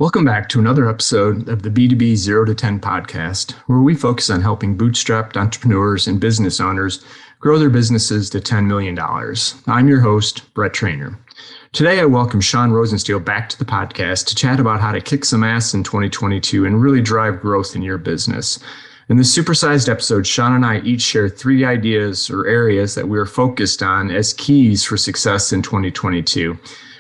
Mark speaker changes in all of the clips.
Speaker 1: Welcome back to another episode of the B2B 0 to 10 podcast, where we focus on helping bootstrapped entrepreneurs and business owners grow their businesses to $10 million. I'm your host, Brett Trainer. Today, I welcome Sean Rosensteel back to the podcast to chat about how to kick some ass in 2022 and really drive growth in your business. In this supersized episode, Sean and I each share 3 ideas or areas that we are focused on as keys for success in 2022.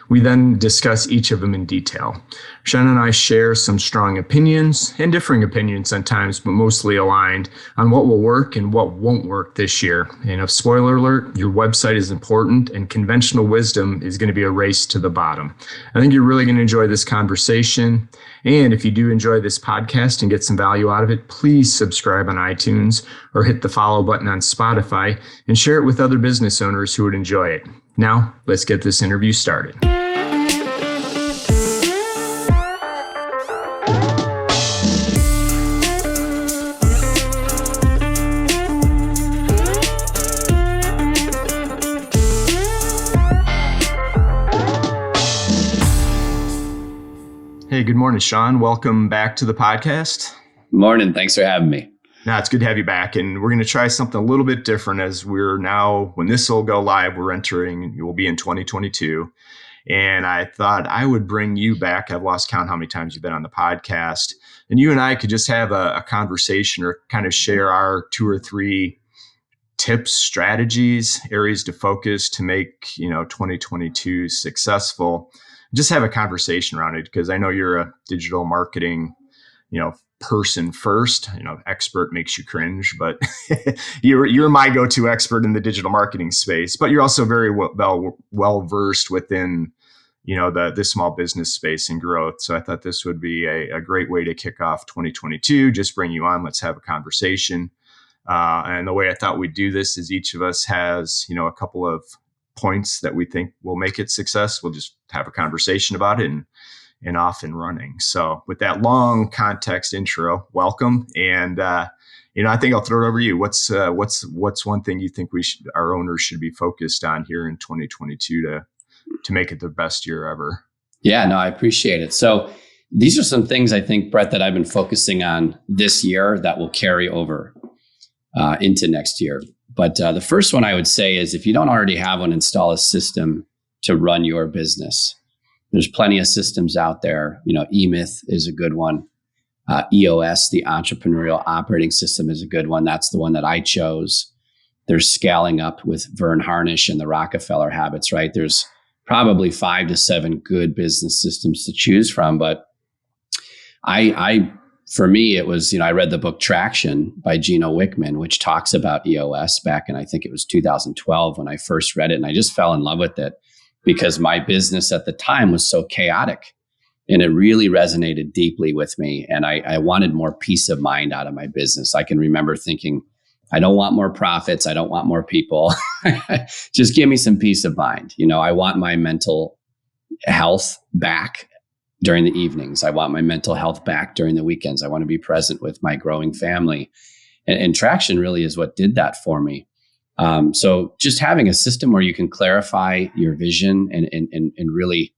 Speaker 1: We then discuss each of them in detail. Sean and I share some strong opinions and differing opinions sometimes, but mostly aligned on what will work and what won't work this year. And a spoiler alert, your website is important and conventional wisdom is going to be a race to the bottom. I think you're really going to enjoy this conversation. And if you do enjoy this podcast and get some value out of it, please subscribe on iTunes or hit the follow button on Spotify and share it with other business owners who would enjoy it. Now, let's get this interview started. Hey, good morning, Sean. Welcome back to the podcast.
Speaker 2: Morning. Thanks for having me.
Speaker 1: No, it's good to have you back. And we're going to try something a little bit different as we're now, when this will go live, we'll be in 2022. And I thought I would bring you back. I've lost count how many times you've been on the podcast. And you and I could just have a conversation or kind of share our 2 or 3 tips, strategies, areas to focus to make, 2022 successful. Just have a conversation around it because I know you're a digital marketing, person first. Expert makes you cringe, but you're my go-to expert in the digital marketing space. But you're also very well versed within, the small business space and growth. So I thought this would be a great way to kick off 2022. Just bring you on. Let's have a conversation. And the way I thought we'd do this is each of us has, a couple of points that we think will make it success. We'll just have a conversation about it and off and running. So with that long context intro, welcome. And, I think I'll throw it over to you. What's one thing you think our owners should be focused on here in 2022 to make it the best year ever?
Speaker 2: Yeah, no, I appreciate it. So these are some things I think, Brett, that I've been focusing on this year that will carry over into next year. But the first one I would say is if you don't already have one, install a system to run your business. There's plenty of systems out there. eMyth is a good one. EOS, the Entrepreneurial Operating System, is a good one. That's the one that I chose. There's Scaling Up with Vern Harnish and the Rockefeller Habits, right? There's probably 5 to 7 good business systems to choose from. But for me, it was, I read the book Traction by Gino Wickman, which talks about EOS back in, I think it was 2012 when I first read it. And I just fell in love with it because my business at the time was so chaotic and it really resonated deeply with me. And I wanted more peace of mind out of my business. I can remember thinking, I don't want more profits. I don't want more people. Just give me some peace of mind. I want my mental health back during the evenings. I want my mental health back during the weekends. I want to be present with my growing family. And Traction really is what did that for me. So just having a system where you can clarify your vision and really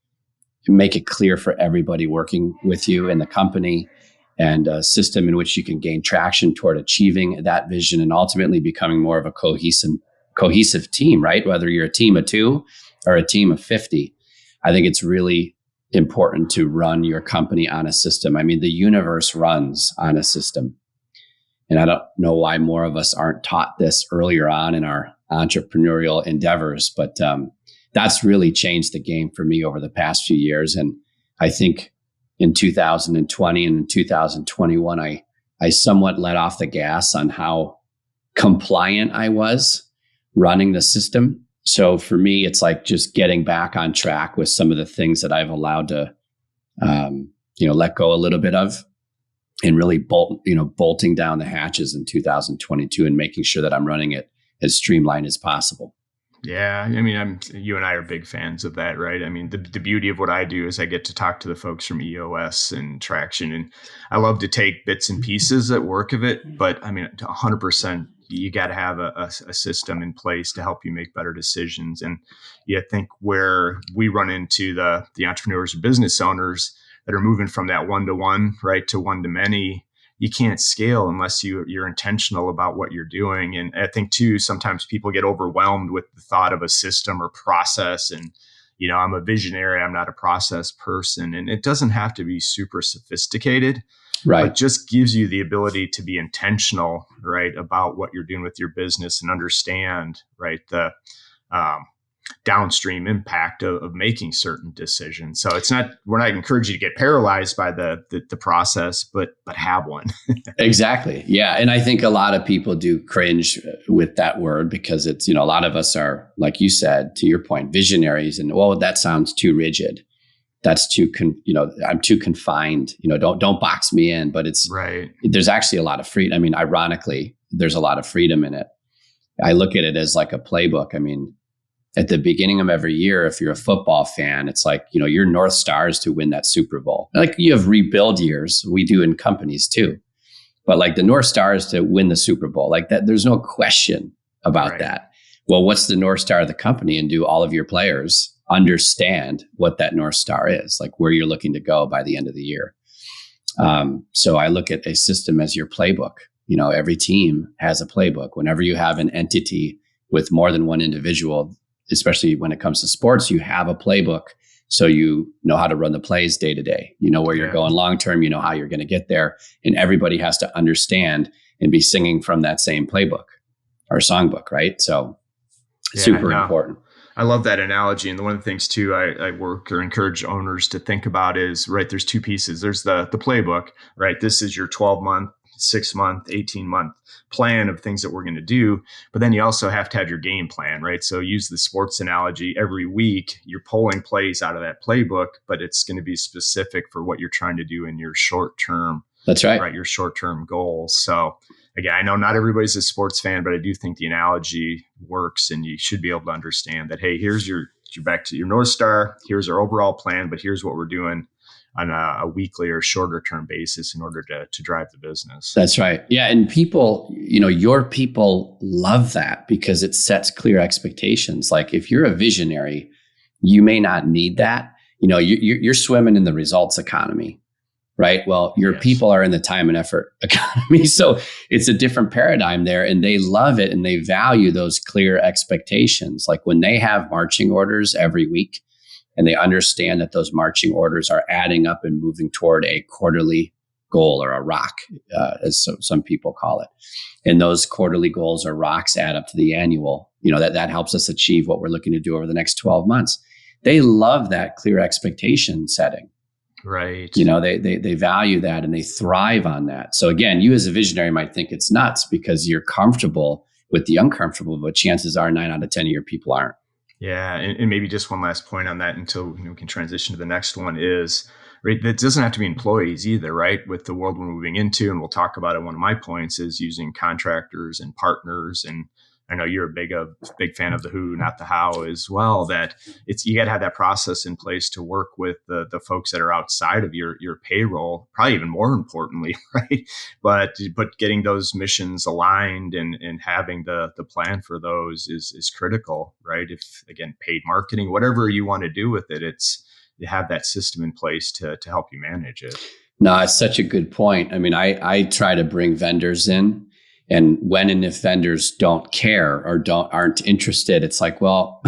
Speaker 2: make it clear for everybody working with you in the company, and a system in which you can gain traction toward achieving that vision and ultimately becoming more of a cohesive team, right? Whether you're a team of 2 or a team of 50, I think it's really important to run your company on a system. I mean, the universe runs on a system. And I don't know why more of us aren't taught this earlier on in our entrepreneurial endeavors, but that's really changed the game for me over the past few years. And I think in 2020 and in 2021, I somewhat let off the gas on how compliant I was running the system. So for me, it's like just getting back on track with some of the things that I've allowed to, let go a little bit of, and really bolting down the hatches in 2022 and making sure that I'm running it as streamlined as possible.
Speaker 1: Yeah, I mean, you and I are big fans of that, right? I mean, the beauty of what I do is I get to talk to the folks from EOS and Traction, and I love to take bits and pieces that work of it. But I mean, 100%, you got to have a system in place to help you make better decisions. And I think where we run into the entrepreneurs or business owners, that are moving from that one-to-one, right, to one-to-many, you can't scale unless you're intentional about what you're doing. And I think too, sometimes people get overwhelmed with the thought of a system or process. And, I'm a visionary, I'm not a process person. And it doesn't have to be super sophisticated, but just gives you the ability to be intentional, right, about what you're doing with your business and understand, right, the downstream impact of making certain decisions. So we're not encouraging you to get paralyzed by the process, but have one.
Speaker 2: Exactly. Yeah. And I think a lot of people do cringe with that word because it's, a lot of us are, like you said, to your point, visionaries, and that sounds too rigid. That's too, I'm too confined, don't box me in, but it's
Speaker 1: right.
Speaker 2: There's actually a lot of freedom. I mean, ironically, there's a lot of freedom in it. I look at it as like a playbook. I mean, at the beginning of every year, if you're a football fan, it's like, your North Star is to win that Super Bowl. Like you have rebuild years, we do in companies too. But like the North Star is to win the Super Bowl. Like that, there's no question about that. Well, what's the North Star of the company? And do all of your players understand what that North Star is, like where you're looking to go by the end of the year? So I look at a system as your playbook. Every team has a playbook. Whenever you have an entity with more than one individual, especially when it comes to sports, you have a playbook. So you know how to run the plays day to day. You know where you're going long term. You know how you're going to get there. And everybody has to understand and be singing from that same playbook or songbook, right? So super important.
Speaker 1: I love that analogy. And one of the things too, I work or encourage owners to think about is, right, there's two pieces. There's the playbook, right? This is your 12-month, 6-month, 18-month plan of things that we're going to do. But then you also have to have your game plan, right? So use the sports analogy. Every week you're pulling plays out of that playbook, but it's going to be specific for what you're trying to do in your short term.
Speaker 2: That's right.
Speaker 1: Right, your short-term goals. So again, I know not everybody's a sports fan, but I do think the analogy works, and you should be able to understand that, hey, here's your back to your North Star. Here's our overall plan, but here's what we're doing on a weekly or shorter term basis in order to drive the business.
Speaker 2: That's right. Yeah. And people, your people love that because it sets clear expectations. Like if you're a visionary, you may not need that. You're swimming in the results economy, right? Well, your people are in the time and effort economy. So it's a different paradigm there, and they love it and they value those clear expectations. Like when they have marching orders every week, and they understand that those marching orders are adding up and moving toward a quarterly goal or a rock, as some people call it. And those quarterly goals or rocks add up to the annual, that helps us achieve what we're looking to do over the next 12 months. They love that clear expectation setting.
Speaker 1: Right.
Speaker 2: They value that and they thrive on that. So again, you as a visionary might think it's nuts because you're comfortable with the uncomfortable, but chances are 9 out of 10 of your people aren't.
Speaker 1: Yeah. And maybe just one last point on that until we can transition to the next one is, right, that doesn't have to be employees either, right? With the world we're moving into, and we'll talk about it. One of my points is using contractors and partners. And I know you're a big fan of the who, not the how as well, that you got to have that process in place to work with the folks that are outside of your payroll, probably even more importantly, right? But getting those missions aligned and having the plan for those is critical, right? If, again, paid marketing, whatever you want to do with it, you have that system in place to help you manage it.
Speaker 2: No, it's such a good point. I mean, I try to bring vendors in. And when and if vendors don't care or aren't interested, it's like, well,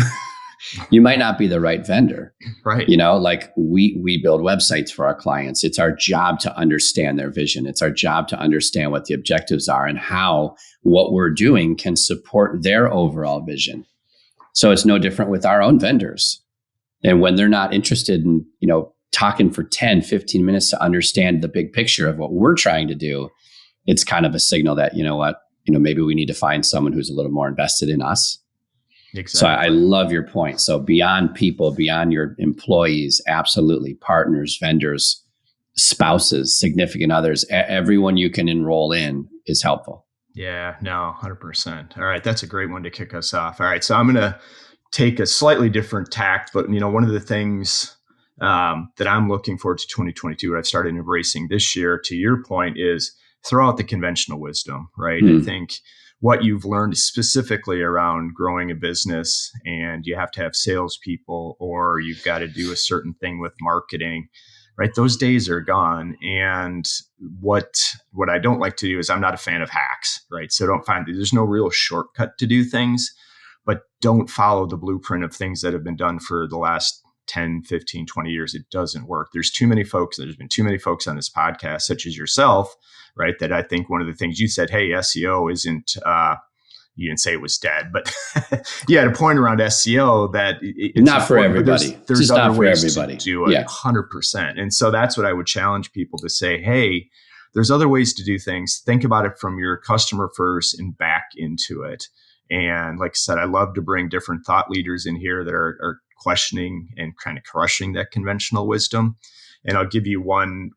Speaker 2: you might not be the right vendor.
Speaker 1: Right.
Speaker 2: Like we build websites for our clients. It's our job to understand their vision. It's our job to understand what the objectives are and how what we're doing can support their overall vision. So it's no different with our own vendors. And when they're not interested in, talking for 10, 15 minutes to understand the big picture of what we're trying to do, it's kind of a signal that, maybe we need to find someone who's a little more invested in us. Exactly. So I love your point. So beyond people, beyond your employees, absolutely, partners, vendors, spouses, significant others, everyone you can enroll in is helpful.
Speaker 1: Yeah, no, 100%. All right. That's a great one to kick us off. All right. So I'm going to take a slightly different tact, but one of the things that I'm looking forward to 2022, what I've started embracing this year, to your point, is throw out the conventional wisdom, right? I think what you've learned specifically around growing a business, and you have to have salespeople or you've got to do a certain thing with marketing, right? Those days are gone. And what I don't like to do is, I'm not a fan of hacks, right? So don't find there's no real shortcut to do things, but don't follow the blueprint of things that have been done for the last 10, 15, 20 years. It doesn't work. There's been too many folks on this podcast, such as yourself, right? That I think one of the things you said, hey, SEO isn't, you didn't say it was dead, but you had a point around SEO that it's
Speaker 2: not for everybody.
Speaker 1: There's
Speaker 2: other
Speaker 1: other ways to do it.
Speaker 2: Yeah.
Speaker 1: 100%. And so that's what I would challenge people to say, hey, there's other ways to do things. Think about it from your customer first and back into it. And like I said, I love to bring different thought leaders in here that are questioning and kind of crushing that conventional wisdom. And I'll give you one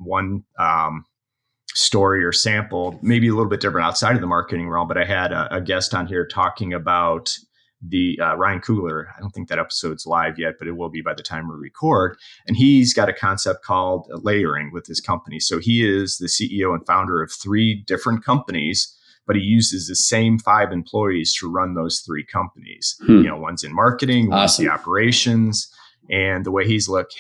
Speaker 1: story or sample, maybe a little bit different outside of the marketing realm, but I had a guest on here talking about the Ryan Coogler. I don't think that episode's live yet, but it will be by the time we record. And he's got a concept called layering with his company. So he is the CEO and founder of 3 different companies, but he uses the same 5 employees to run those 3 companies. One's in marketing, one's in operations. And the way he's look,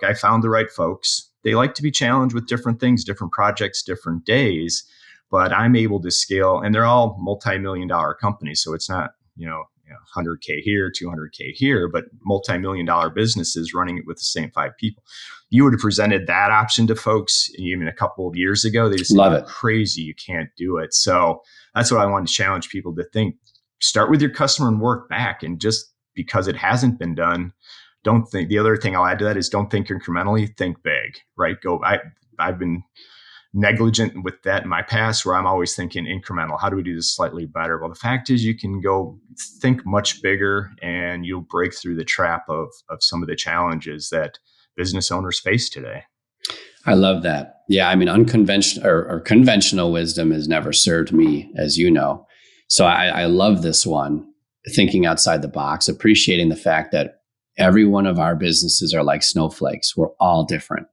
Speaker 1: I found the right folks. They like to be challenged with different things, different projects, different days, but I'm able to scale, and they're all multi-million-dollar companies. So it's not, 100K here, 200K here, but multi-million-dollar businesses running it with the same 5 people. You would have presented that option to folks even a couple of years ago. They just
Speaker 2: love it.
Speaker 1: Crazy. You can't do it. So that's what I want to challenge people to think. Start with your customer and work back. And just because it hasn't been done, don't think. The other thing I'll add to that is, don't think incrementally, think big, right? I've been negligent with that in my past, where I'm always thinking incremental. How do we do this slightly better? Well, the fact is, you can go think much bigger, and you'll break through the trap of some of the challenges that business owners face today.
Speaker 2: I love that. Yeah. I mean, unconventional or conventional wisdom has never served me, as you know. So I love this one, thinking outside the box, appreciating the fact that every one of our businesses are like snowflakes. We're all different.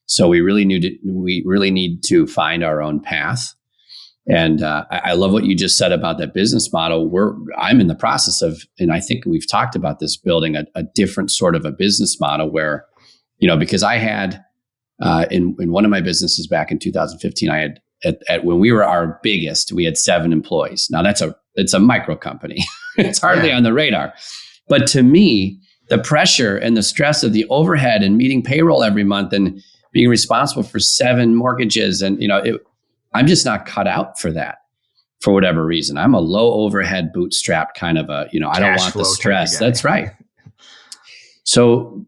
Speaker 2: So we really need to find our own path. And I love what you just said about that business model. I'm in the process of, and I think we've talked about this, building a different sort of a business model where, because I had in one of my businesses back in 2015, I had when we were our biggest, we had 7 employees. Now it's a micro company. It's hardly on the radar. But to me, the pressure and the stress of the overhead and meeting payroll every month and being responsible for 7 mortgages, and I'm just not cut out for that for whatever reason. I'm a low overhead bootstrap kind of I don't want the stress. That's right. So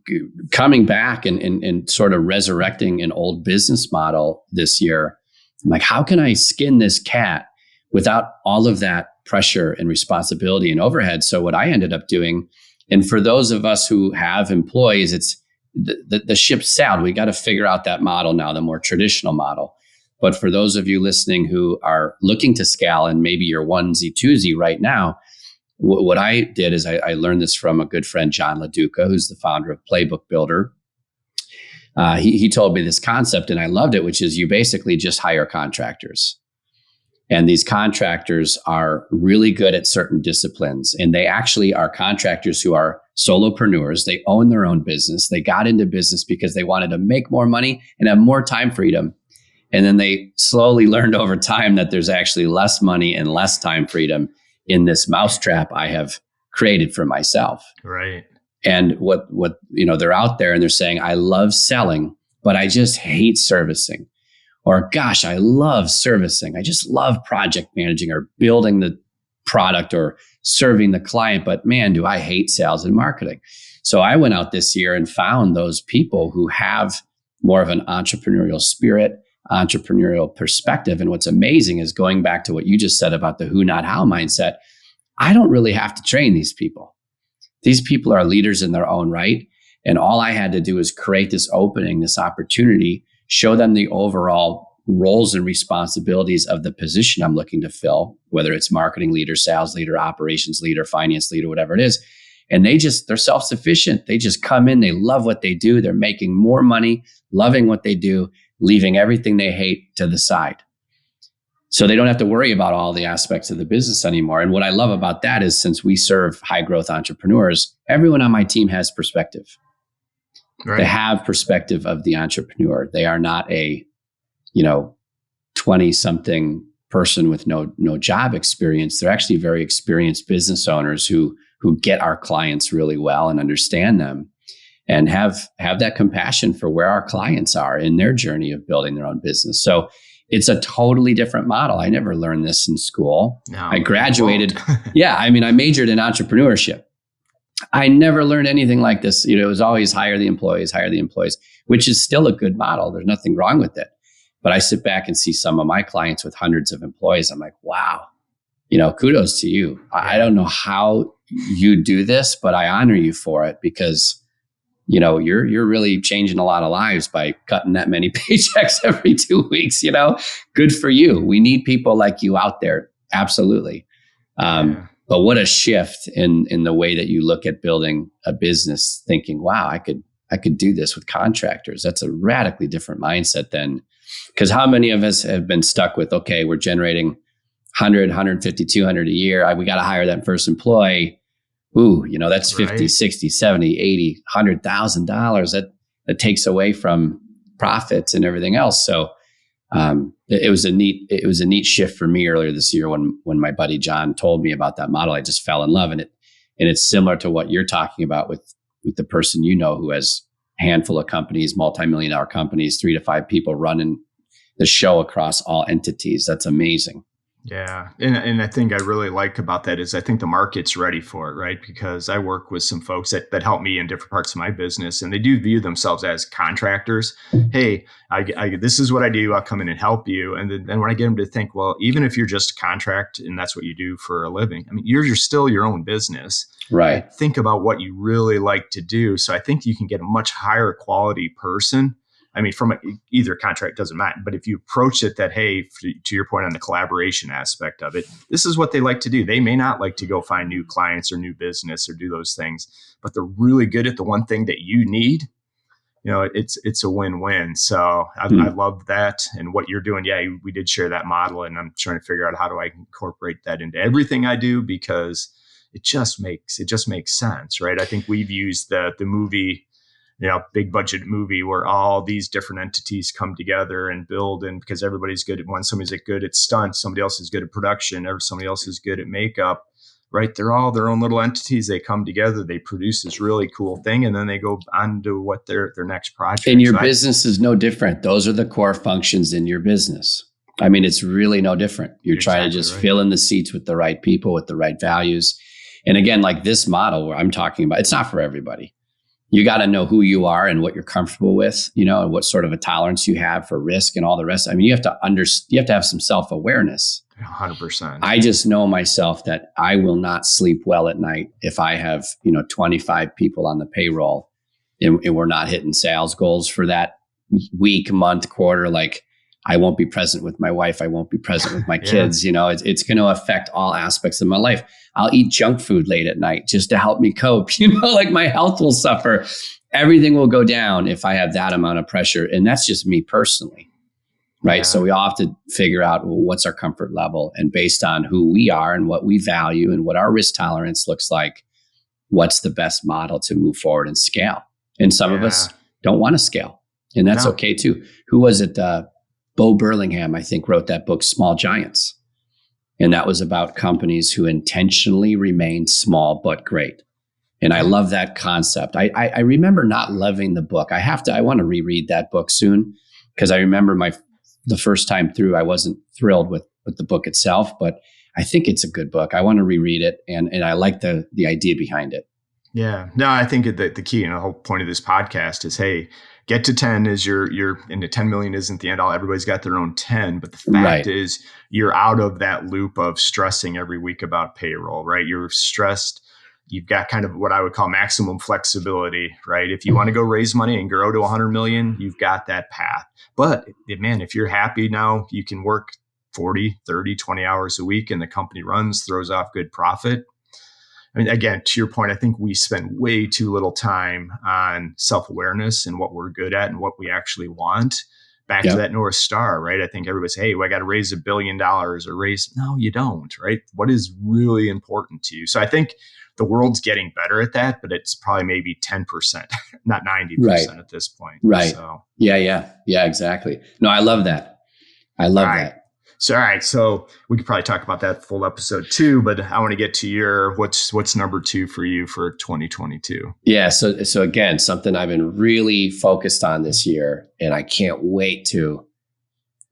Speaker 2: coming back and sort of resurrecting an old business model this year, I'm like, how can I skin this cat without all of that pressure and responsibility and overhead? So what I ended up doing, and for those of us who have employees, it's the ship sailed. We got to figure out that model now, the more traditional model. But for those of you listening who are looking to scale, and maybe you're onesie twosie right now, what I did is I learned this from a good friend, John LaDuca, who's the founder of Playbook Builder. He told me this concept, and I loved it, which is you basically just hire contractors. And these contractors are really good at certain disciplines. And they actually are contractors who are solopreneurs. They own their own business. They got into business because they wanted to make more money and have more time freedom. And then they slowly learned over time that there's actually less money and less time freedom in this mousetrap I have created for myself.
Speaker 1: Right.
Speaker 2: And what they're out there and they're saying, I love selling, but I just hate servicing. Or, gosh, I love servicing. I just love project managing or building the product or serving the client. But man, do I hate sales and marketing. So I went out this year and found those people who have more of an entrepreneurial spirit, entrepreneurial perspective. And what's amazing is, going back to what you just said about the who, not how mindset, I don't really have to train these people. These people are leaders in their own right. And all I had to do is create this opening, this opportunity, show them the overall roles and responsibilities of the position I'm looking to fill, whether it's marketing leader, sales leader, operations leader, finance leader, whatever it is. And they're self-sufficient. They just come in, they love what they do. They're making more money, loving what they do, leaving everything they hate to the side. So they don't have to worry about all the aspects of the business anymore. And what I love about that is, since we serve high growth entrepreneurs, everyone on my team has perspective. They
Speaker 1: Right.
Speaker 2: have perspective of the entrepreneur. They are not a, 20 something person with no job experience. They're actually very experienced business owners who get our clients really well and understand them, and have that compassion for where our clients are in their journey of building their own business. So it's a totally different model. I never learned this in school.
Speaker 1: No,
Speaker 2: I
Speaker 1: you won't.
Speaker 2: graduated. Yeah. I mean, I majored in entrepreneurship. I never learned anything like this. It was always hire the employees, which is still a good model. There's nothing wrong with it. But I sit back and see some of my clients with hundreds of employees. I'm like, wow, kudos to you. I don't know how you do this, but I honor you for it, because you're really changing a lot of lives by cutting that many paychecks every 2 weeks. Good for you. We need people like you out there. Absolutely. But what a shift in the way that you look at building a business, thinking, wow, I could do this with contractors. That's a radically different mindset than, because how many of us have been stuck with, okay, we're generating 100, 150, 200 a year. We got to hire that first employee. Ooh, that's 50,
Speaker 1: Right.
Speaker 2: 60, 70, 80, $100,000. That takes away from profits and everything else. So it was a neat shift for me earlier this year when my buddy John told me about that model. I just fell in love in it. And it's similar to what you're talking about with the person who has a handful of companies, multi-million-dollar companies, 3 to 5 people running the show across all entities. That's amazing.
Speaker 1: Yeah. And I think I really like about that is I think the market's ready for it, right? Because I work with some folks that help me in different parts of my business, and they do view themselves as contractors. Hey, this is what I do. I'll come in and help you. And then when I get them to think, well, even if you're just a contract and that's what you do for a living, I mean, you're still your own business.
Speaker 2: Right.
Speaker 1: Like, think about what you really like to do. So I think you can get a much higher quality person. I mean, from either contract, doesn't matter. But if you approach it that, hey, to your point on the collaboration aspect of it, this is what they like to do. They may not like to go find new clients or new business or do those things, but they're really good at the one thing that you need. It's a win-win. So I love that. And what you're doing, yeah, we did share that model, and I'm trying to figure out how do I incorporate that into everything I do, because it just makes sense, right? I think we've used the movie, big budget movie where all these different entities come together and build, and because everybody's good at one, somebody's good at stunts, somebody else is good at production, or somebody else is good at makeup, right? They're all their own little entities. They come together, they produce this really cool thing, and then they go on to what their next project.
Speaker 2: And your business is no different. Those are the core functions in your business. I mean, it's really no different. You're trying to just fill in the seats with the right people, with the right values. And again, like this model where I'm talking about, it's not for everybody. You got to know who you are and what you're comfortable with, and what sort of a tolerance you have for risk and all the rest. I mean, you have to have some self-awareness.
Speaker 1: 100%.
Speaker 2: I just know myself that I will not sleep well at night if I have, 25 people on the payroll and we're not hitting sales goals for that week, month, quarter. Like, I won't be present with my wife. I won't be present with my kids. It's going to affect all aspects of my life. I'll eat junk food late at night just to help me cope. Like, my health will suffer. Everything will go down if I have that amount of pressure. And that's just me personally. Right. Yeah. So we all have to figure out, well, what's our comfort level, and based on who we are and what we value and what our risk tolerance looks like, what's the best model to move forward and scale. And some of us don't want to scale, and that's okay too. Who was it? Bo Burlingham, I think, wrote that book, Small Giants. And that was about companies who intentionally remain small but great. And I love that concept. I remember not loving the book. I want to reread that book soon, because I remember the first time through, I wasn't thrilled with the book itself, but I think it's a good book. I want to reread it, and I like the idea behind it.
Speaker 1: Yeah. No, I think the key and the whole point of this podcast is, hey, get to 10 is you're into 10 million isn't the end all. Everybody's got their own 10. But the fact is you're out of that loop of stressing every week about payroll, right? You're stressed. You've got kind of what I would call maximum flexibility, right? If you want to go raise money and grow to 100 million, you've got that path. But man, if you're happy now, you can work 40, 30, 20 hours a week and the company runs, throws off good profit. I mean, again, to your point, I think we spend way too little time on self-awareness and what we're good at and what we actually want. back to that North Star, right? I think everybody's, hey, well, I got to raise $1 billion or no, you don't, right? What is really important to you? So I think the world's getting better at that, but it's probably maybe 10%, not 90% at this point.
Speaker 2: Right.
Speaker 1: So
Speaker 2: Yeah, exactly. No, I love that. I love that.
Speaker 1: So, all right. So we could probably talk about that full episode too, but I want to get to your, what's number 2 for you for 2022?
Speaker 2: Yeah. So again, something I've been really focused on this year, and I can't wait to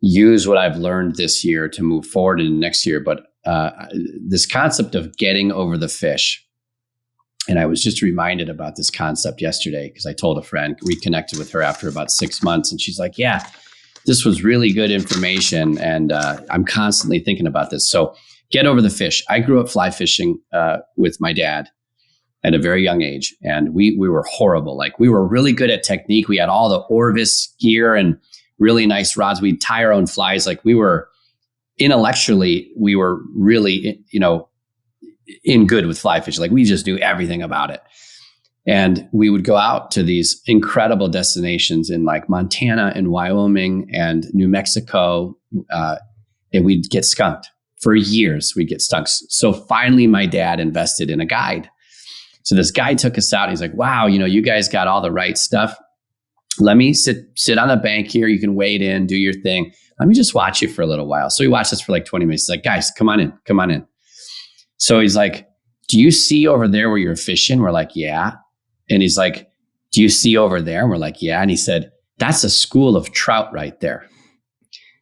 Speaker 2: use what I've learned this year to move forward in next year. But this concept of getting over the fish. And I was just reminded about this concept yesterday because I told a friend, reconnected with her after about 6 months. And she's like, yeah, this was really good information. And I'm constantly thinking about this. So get over the fish. I grew up fly fishing with my dad at a very young age. And we were horrible. Like, we were really good at technique. We had all the Orvis gear and really nice rods. We'd tie our own flies. Like, we were intellectually, we were really, in good with fly fishing. Like, we just knew everything about it. And we would go out to these incredible destinations in like Montana and Wyoming and New Mexico. And we'd get skunked for years. We'd get stunk. So finally, my dad invested in a guide. So this guy took us out. He's like, wow, you guys got all the right stuff. Let me sit on the bank here. You can wade in, do your thing. Let me just watch you for a little while. So he watched us for like 20 minutes. He's like, guys, come on in. So he's like, do you see over there where you're fishing? We're like, yeah. And he's like, do you see over there? And we're like, yeah. And he said, that's a school of trout right there.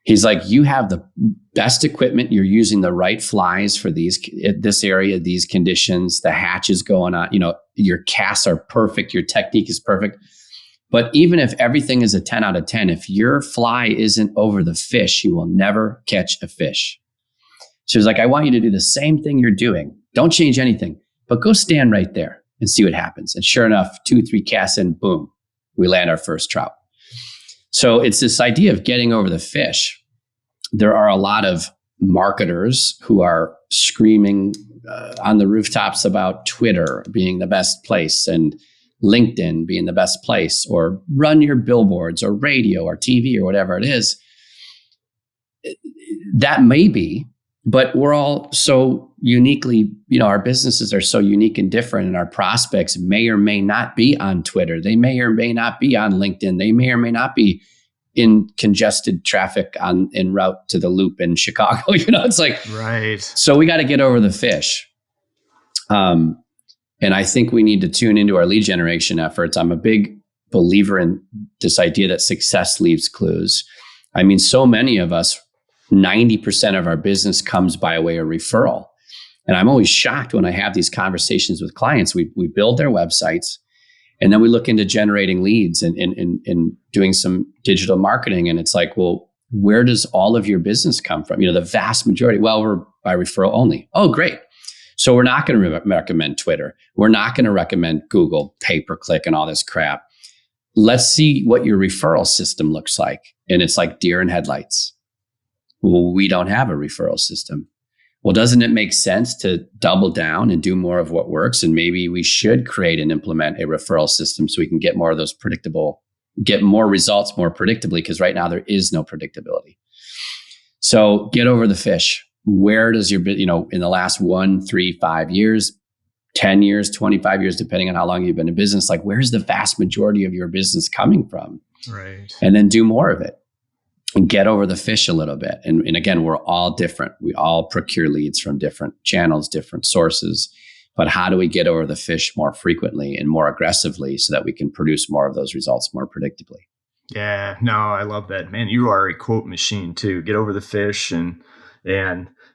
Speaker 2: He's like, you have the best equipment. You're using the right flies for this area, these conditions, the hatch is going on, your casts are perfect. Your technique is perfect. But even if everything is a 10 out of 10, if your fly isn't over the fish, you will never catch a fish. She was like, I want you to do the same thing you're doing. Don't change anything, but go stand right there and see what happens. And sure enough, 2-3 casts in, boom, we land our first trout. So it's this idea of getting over the fish. There are a lot of marketers who are screaming on the rooftops about Twitter being the best place and LinkedIn being the best place, or run your billboards or radio or TV or whatever it is. That may be, but we're all so uniquely, our businesses are so unique and different, and our prospects may or may not be on Twitter. They may or may not be on LinkedIn. They may or may not be in congested traffic en route to the Loop in Chicago. It's like,
Speaker 1: right.
Speaker 2: So we got to get over the fish. And I think we need to tune into our lead generation efforts. I'm a big believer in this idea that success leaves clues. I mean, so many of us, 90% of our business comes by way of referral. And I'm always shocked when I have these conversations with clients. We build their websites, and then we look into generating leads and doing some digital marketing. And it's like, well, where does all of your business come from? The vast majority, well, we're by referral only. Oh, great. So we're not going to recommend Twitter. We're not going to recommend Google, pay-per-click and all this crap. Let's see what your referral system looks like. And it's like deer in headlights. Well, we don't have a referral system. Well, doesn't it make sense to double down and do more of what works? And maybe we should create and implement a referral system so we can get more of those get more results more predictably, because right now there is no predictability. So get over the fish. Where does your, in the last 1, 3, 5 years, 10 years, 25 years, depending on how long you've been in business, like, where's the vast majority of your business coming from?
Speaker 1: Right.
Speaker 2: And then do more of it and get over the fish a little bit. And again, we're all different. We all procure leads from different channels, different sources. But how do we get over the fish more frequently and more aggressively so that we can produce more of those results more predictably?
Speaker 1: Yeah, no, I love that. Man, you are a quote machine too. Get over the fish and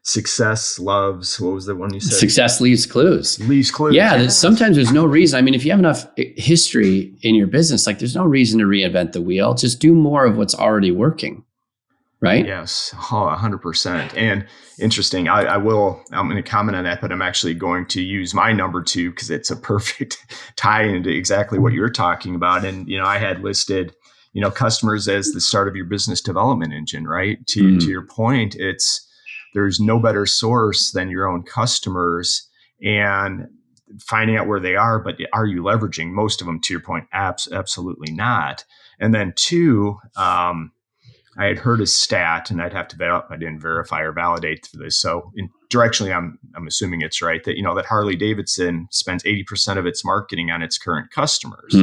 Speaker 1: success loves, what was the one you said?
Speaker 2: Success leaves clues.
Speaker 1: Leaves clues.
Speaker 2: Yeah, sometimes there's no reason. I mean, if you have enough history in your business, like, there's no reason to reinvent the wheel. Just do more of what's already working, right?
Speaker 1: Yes, 100%. And interesting, I'm going to comment on that, but I'm actually going to use my number 2 because it's a perfect tie into exactly what you're talking about. And, I had listed, customers as the start of your business development engine, right? To your point, there's no better source than your own customers and finding out where they are, but are you leveraging most of them? To your point, absolutely not. And then 2, I had heard a stat, and I'd have to I didn't verify or validate for this. So directionally, I'm assuming it's right that that Harley Davidson spends 80% of its marketing on its current customers.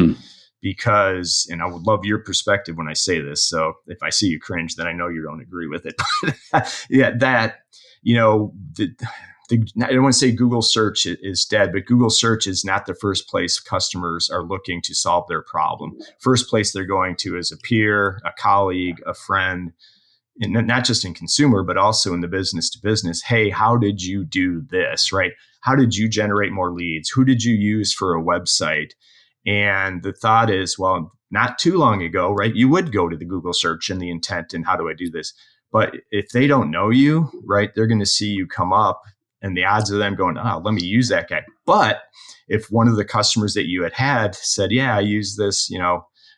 Speaker 1: Because, and I would love your perspective when I say this. So if I see you cringe, then I know you don't agree with it. Yeah, that I don't want to say Google search is dead, but Google search is not the first place customers are looking to solve their problem. First place they're going to is a peer, a colleague, a friend, and not just in consumer, but also in the business to business. Hey, how did you do this, right? How did you generate more leads? Who did you use for a website? And the thought is, well, not too long ago, right, you would go to the Google search and the intent and how do I do this? But if they don't know you, right, they're going to see you come up and the odds of them going, oh, let me use that guy. But if one of the customers that you had said, yeah, I use this,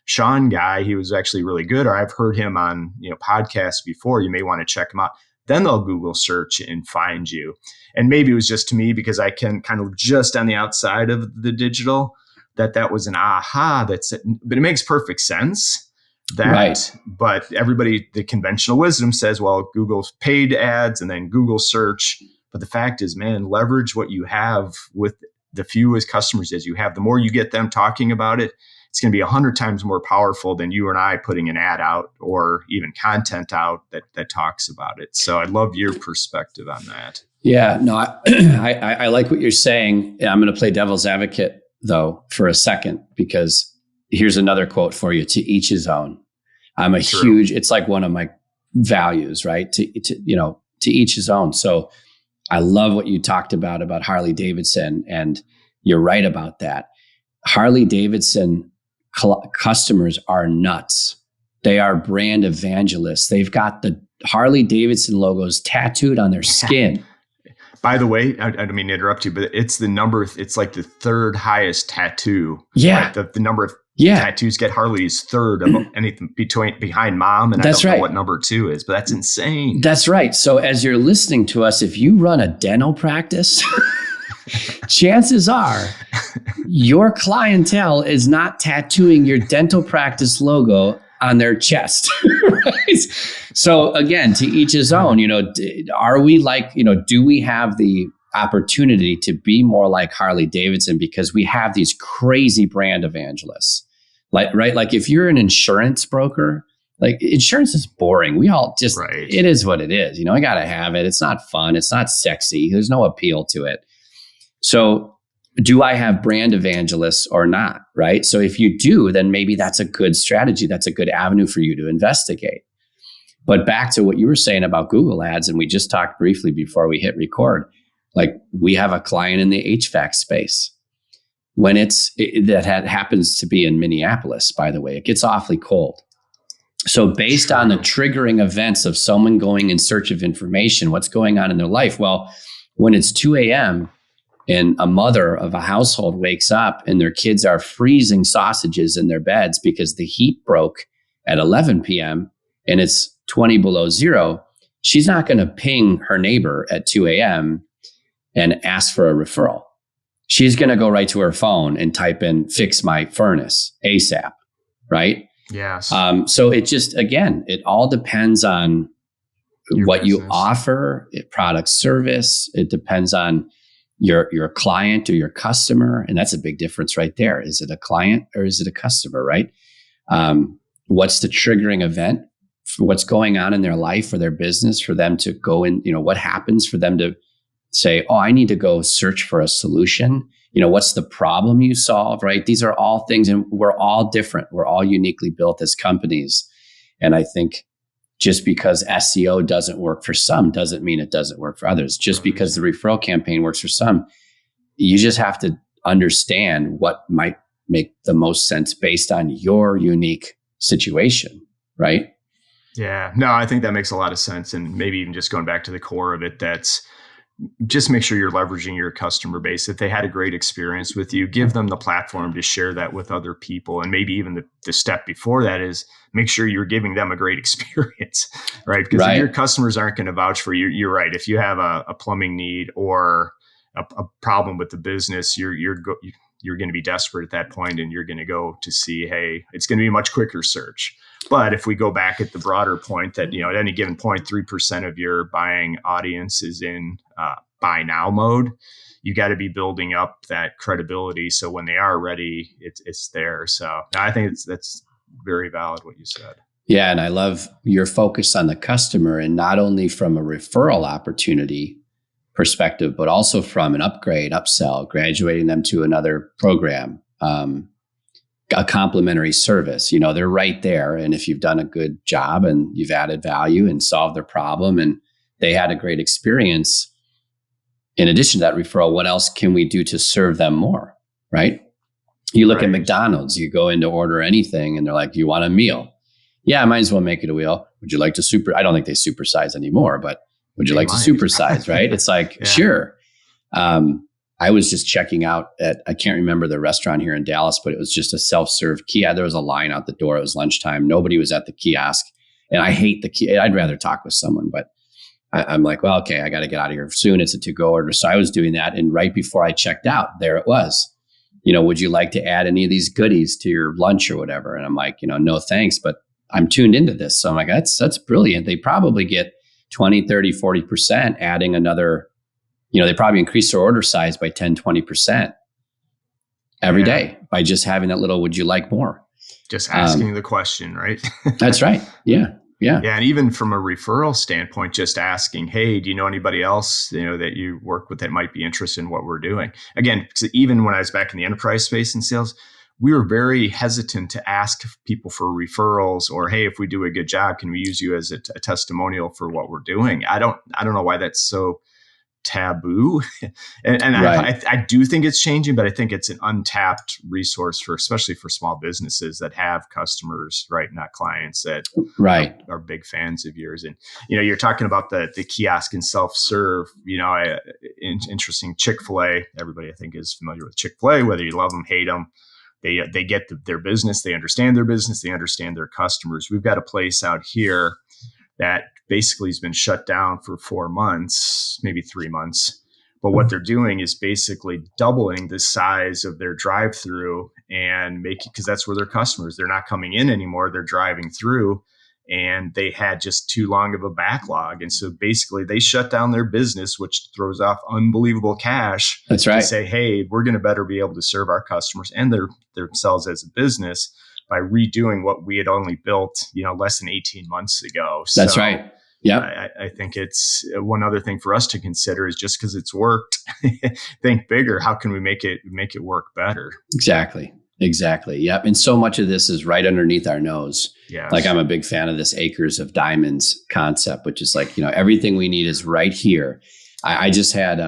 Speaker 1: Sean guy, he was actually really good, or I've heard him on, podcasts before, you may want to check him out. Then they'll Google search and find you. And maybe it was just to me because I can kind of just on the outside of the digital that was an aha but it makes perfect sense. But everybody, the conventional wisdom says, well, Google's paid ads and then Google search. But the fact is, man, leverage what you have with the fewest customers as you have. The more you get them talking about it, it's going to be 100 times more powerful than you and I putting an ad out or even content out that talks about it. So I love your perspective on that.
Speaker 2: Yeah, no, I like what you're saying. I'm going to play devil's advocate though for a second, because here's another quote for you: to each his own. I'm a huge, it's like one of my values, right? To each his own. So I love what you talked about Harley Davidson, and you're right about that. Harley Davidson customers are nuts. They are brand evangelists. They've got the Harley Davidson logos tattooed on their skin.
Speaker 1: By the way, I don't mean to interrupt you, but it's like the third highest tattoo.
Speaker 2: Yeah.
Speaker 1: Right? The number of tattoos get Harley's third of anything behind mom. And
Speaker 2: that's
Speaker 1: I don't
Speaker 2: right.
Speaker 1: know what number 2 is, but that's insane.
Speaker 2: That's right. So as you're listening to us, if you run a dental practice, chances are your clientele is not tattooing your dental practice logo on their chest. Right? So again, to each his own, are we like, do we have the opportunity to be more like Harley Davidson because we have these crazy brand evangelists, right? Like if you're an insurance broker, like insurance is boring. We all just, It is what it is. I got to have it. It's not fun. It's not sexy. There's no appeal to it. So do I have brand evangelists or not? Right. So if you do, then maybe that's a good strategy. That's a good avenue for you to investigate. But back to what you were saying about Google ads, and we just talked briefly before we hit record, like we have a client in the HVAC space. When happens to be in Minneapolis, by the way, it gets awfully cold. So based on the triggering events of someone going in search of information, what's going on in their life? Well, when it's 2 a.m., and a mother of a household wakes up and their kids are freezing sausages in their beds because the heat broke at 11 p.m. and it's 20 below zero, she's not going to ping her neighbor at 2 a.m. and ask for a referral. She's going to go right to her phone and type in "fix my furnace ASAP," right?
Speaker 1: Yes.
Speaker 2: So it just, again, it all depends on what business you offer, product, service. It depends on your client or your customer. And that's a big difference right there. Is it a client or is it a customer, right? What's the triggering event for what's going on in their life or their business for them to go in, what happens for them to say, oh, I need to go search for a solution. What's the problem you solve, right? These are all things, and we're all different. We're all uniquely built as companies. And I think just because SEO doesn't work for some doesn't mean it doesn't work for others. Just because the referral campaign works for some, you just have to understand what might make the most sense based on your unique situation, right?
Speaker 1: Yeah, no, I think that makes a lot of sense. And maybe even just going back to the core of it, that's just make sure you're leveraging your customer base. If they had a great experience with you, give them the platform to share that with other people. And maybe even the step before that is make sure you're giving them a great experience, right? Because if your customers aren't going to vouch for you, you're right. If you have a plumbing need or a problem with the business, you're going to be desperate at that point, and you're going to go to see, hey, it's going to be a much quicker search. But if we go back at the broader point that, at any given point, 3% of your buying audience is in buy now mode, you got to be building up that credibility. So when they are ready, it's there. So I think that's very valid what you said.
Speaker 2: Yeah. And I love your focus on the customer, and not only from a referral opportunity perspective, but also from an upgrade, upsell, graduating them to another program, a complimentary service. They're right there. And if you've done a good job and you've added value and solved their problem and they had a great experience, in addition to that referral, what else can we do to serve them more? Right? You look at McDonald's, you go in to order anything and they're like, you want a meal? Yeah, I might as well make it a wheel. Would you like to I don't think they supersize anymore, but would you like to supersize? Right? It's like, yeah. Sure. I was just checking out I can't remember the restaurant here in Dallas, but it was just a self-serve kiosk. There was a line out the door. It was lunchtime. Nobody was at the kiosk. And I hate the kiosk. I'd rather talk with someone, but I'm like, well, okay, I got to get out of here soon. It's a to-go order. So I was doing that. And right before I checked out, there it was. Would you like to add any of these goodies to your lunch or whatever? And I'm like, no, thanks. But I'm tuned into this. So I'm like, that's brilliant. They probably get 20, 30, 40% adding another, they probably increase their order size by 10, 20% every day by just having that little, would you like more?
Speaker 1: Just asking the question, right?
Speaker 2: That's right. Yeah. Yeah.
Speaker 1: Yeah. And even from a referral standpoint, just asking, hey, do you know anybody else, that you work with that might be interested in what we're doing? Again, even when I was back in the enterprise space in sales, we were very hesitant to ask people for referrals or, hey, if we do a good job, can we use you as a testimonial for what we're doing? I don't know why that's so taboo. and right. I do think it's changing, but I think it's an untapped resource especially for small businesses that have customers, right? Not clients that are big fans of yours. And, you're talking about the kiosk and self-serve, interesting Chick-fil-A. Everybody I think is familiar with Chick-fil-A, whether you love them, hate them. They get their business, they understand their business, they understand their customers. We've got a place out here that basically has been shut down for 4 months, maybe 3 months. But what they're doing is basically doubling the size of their drive-through and because that's where their customers, they're not coming in anymore, they're driving through, and they had just too long of a backlog. And so basically they shut down their business, which throws off unbelievable cash.
Speaker 2: That's right.
Speaker 1: To say, hey, we're going to better be able to serve our customers and themselves as a business by redoing what we had only built, less than 18 months ago.
Speaker 2: That's right. Yeah.
Speaker 1: I think it's one other thing for us to consider is just because it's worked, think bigger. How can we make it work better?
Speaker 2: Exactly. Yep. And so much of this is right underneath our nose.
Speaker 1: Yes.
Speaker 2: Like I'm a big fan of this acres of diamonds concept, which is like, everything we need is right here. I just had,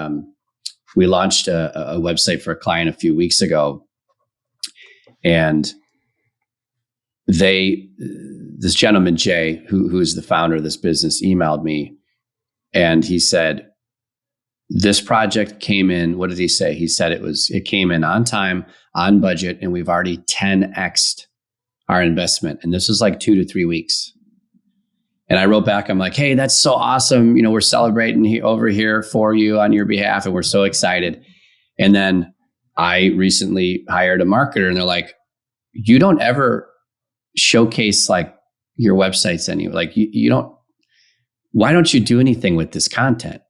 Speaker 2: we launched a website for a client a few weeks ago, and this gentleman, Jay, who is the founder of this business, emailed me, and he said, this project came in, what did he say? He said it came in on time, on budget, and we've already 10x'd our investment. And this was like 2 to 3 weeks. And I wrote back, I'm like, hey, that's so awesome. We're celebrating over here for you on your behalf, and we're so excited. And then I recently hired a marketer, and they're like, you don't ever showcase like your websites anyway. Like you don't, why don't you do anything with this content?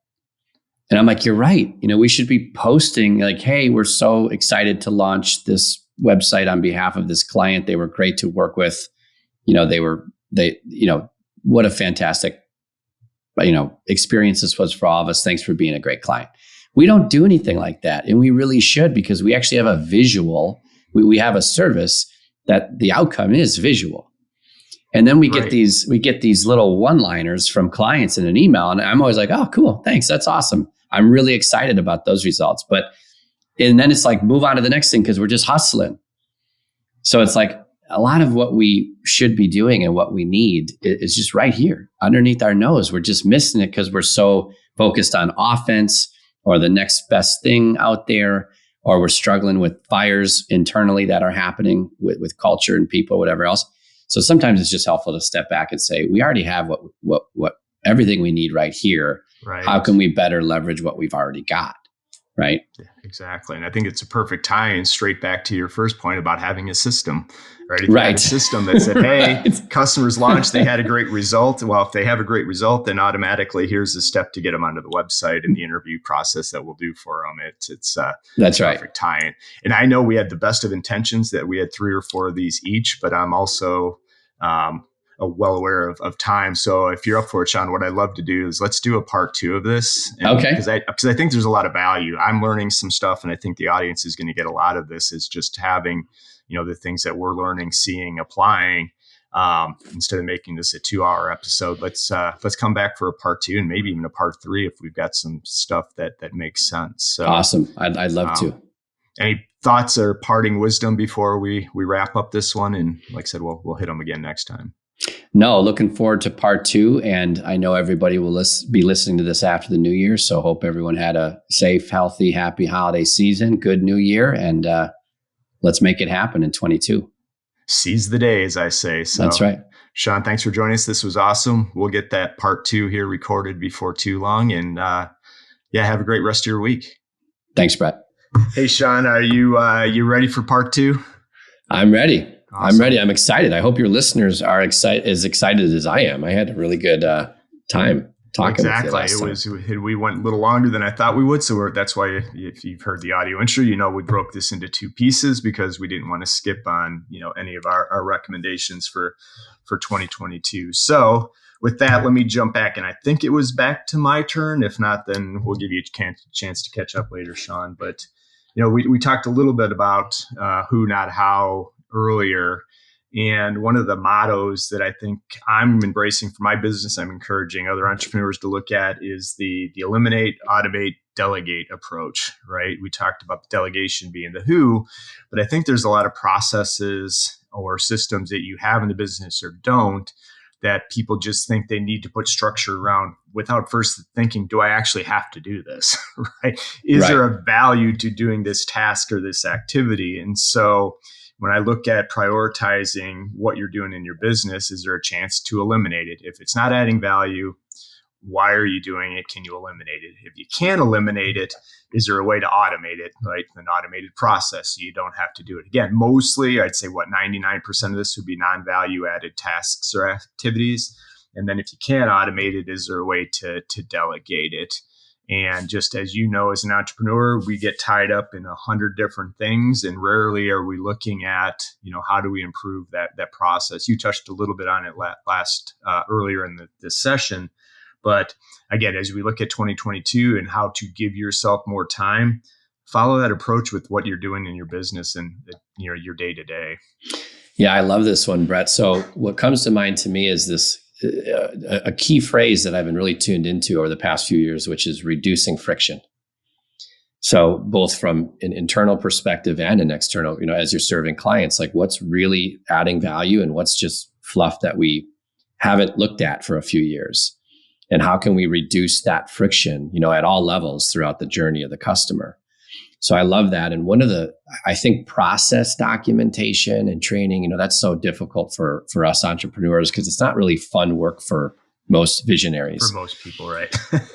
Speaker 2: And I'm like, you're right. We should be posting like, hey, we're so excited to launch this website on behalf of this client. They were great to work with. What a fantastic, experience this was for all of us. Thanks for being a great client. We don't do anything like that. And we really should, because we actually have a visual, we have a service that the outcome is visual. And then we get these little one-liners from clients in an email. And I'm always like, oh, cool. Thanks. That's awesome. I'm really excited about those results. And then it's like, move on to the next thing, because we're just hustling. So it's like a lot of what we should be doing and what we need is just right here underneath our nose. We're just missing it because we're so focused on offense or the next best thing out there, or we're struggling with fires internally that are happening with culture and people, whatever else. So sometimes it's just helpful to step back and say, we already have what everything we need right here.
Speaker 1: Right.
Speaker 2: How can we better leverage what we've already got? right?
Speaker 1: Yeah, exactly. And I think it's a perfect tie-in straight back to your first point about having a system, right? If you had a
Speaker 2: Right.
Speaker 1: system that said, hey,
Speaker 2: Right.
Speaker 1: customers launched, they had a great result. Well, if they have a great result, then automatically here's a step to get them onto the website and the interview process that we'll do for them. It's
Speaker 2: That's right.
Speaker 1: perfect tie-in. And I know we had the best of intentions that we had 3 or 4 of these each, but I'm also well aware of time. So if you're up for it, Sean, what I'd love to do is let's do a part 2 of this.
Speaker 2: Okay.
Speaker 1: Because I think there's a lot of value. I'm learning some stuff, and I think the audience is going to get a lot of this. Is just having, the things that we're learning, seeing, applying, instead of making this a 2-hour episode. Let's come back for a part 2 and maybe even a part 3 if we've got some stuff that makes sense. So
Speaker 2: awesome. I'd love to.
Speaker 1: Any thoughts or parting wisdom before we wrap up this one? And like I said, we'll hit them again next time.
Speaker 2: No, looking forward to part 2. And I know everybody will be listening to this after the new year. So hope everyone had a safe, healthy, happy holiday season, good new year. And let's make it happen in 22.
Speaker 1: Seize the day, as I say. So
Speaker 2: that's right.
Speaker 1: Sean, thanks for joining us. This was awesome. We'll get that part 2 here recorded before too long. And have a great rest of your week.
Speaker 2: Thanks, Brett.
Speaker 1: Hey, Sean, are you ready for part 2?
Speaker 2: I'm ready.
Speaker 1: Awesome.
Speaker 2: I'm ready. I'm excited. I hope your listeners are as excited as I am. I had a really good time talking with you last time.
Speaker 1: We went a little longer than I thought we would. So that's why if you've heard the audio intro, we broke this into 2 pieces because we didn't want to skip on, any of our recommendations for 2022. So with that, let me jump back. And I think it was back to my turn. If not, then we'll give you a chance to catch up later, Sean. But, we talked a little bit about who, not how earlier. And one of the mottos that I think I'm embracing for my business, I'm encouraging other entrepreneurs to look at, is the eliminate, automate, delegate approach, right? We talked about the delegation being the who, but I think there's a lot of processes or systems that you have in the business or don't that people just think they need to put structure around without first thinking, do I actually have to do this, right? Is there a value to doing this task or this activity? And so when I look at prioritizing what you're doing in your business, is there a chance to eliminate it? If it's not adding value, why are you doing it? Can you eliminate it? If you can't eliminate it, is there a way to automate it, like an automated process so you don't have to do it again? Mostly, I'd say 99% of this would be non-value added tasks or activities. And then if you can't automate it, is there a way to delegate it? And just as you know, as an entrepreneur, we get tied up in 100 different things, and rarely are we looking at, how do we improve that process? You touched a little bit on it earlier in this session. But again, as we look at 2022 and how to give yourself more time, follow that approach with what you're doing in your business and your day to day.
Speaker 2: Yeah, I love this one, Brett. So what comes to mind to me is this a key phrase that I've been really tuned into over the past few years, which is reducing friction. So both from an internal perspective and an external, as you're serving clients, like what's really adding value and what's just fluff that we haven't looked at for a few years. And how can we reduce that friction, at all levels throughout the journey of the customer? So I love that. And I think process documentation and training, that's so difficult for us entrepreneurs because it's not really fun work for most visionaries.
Speaker 1: For most people, right?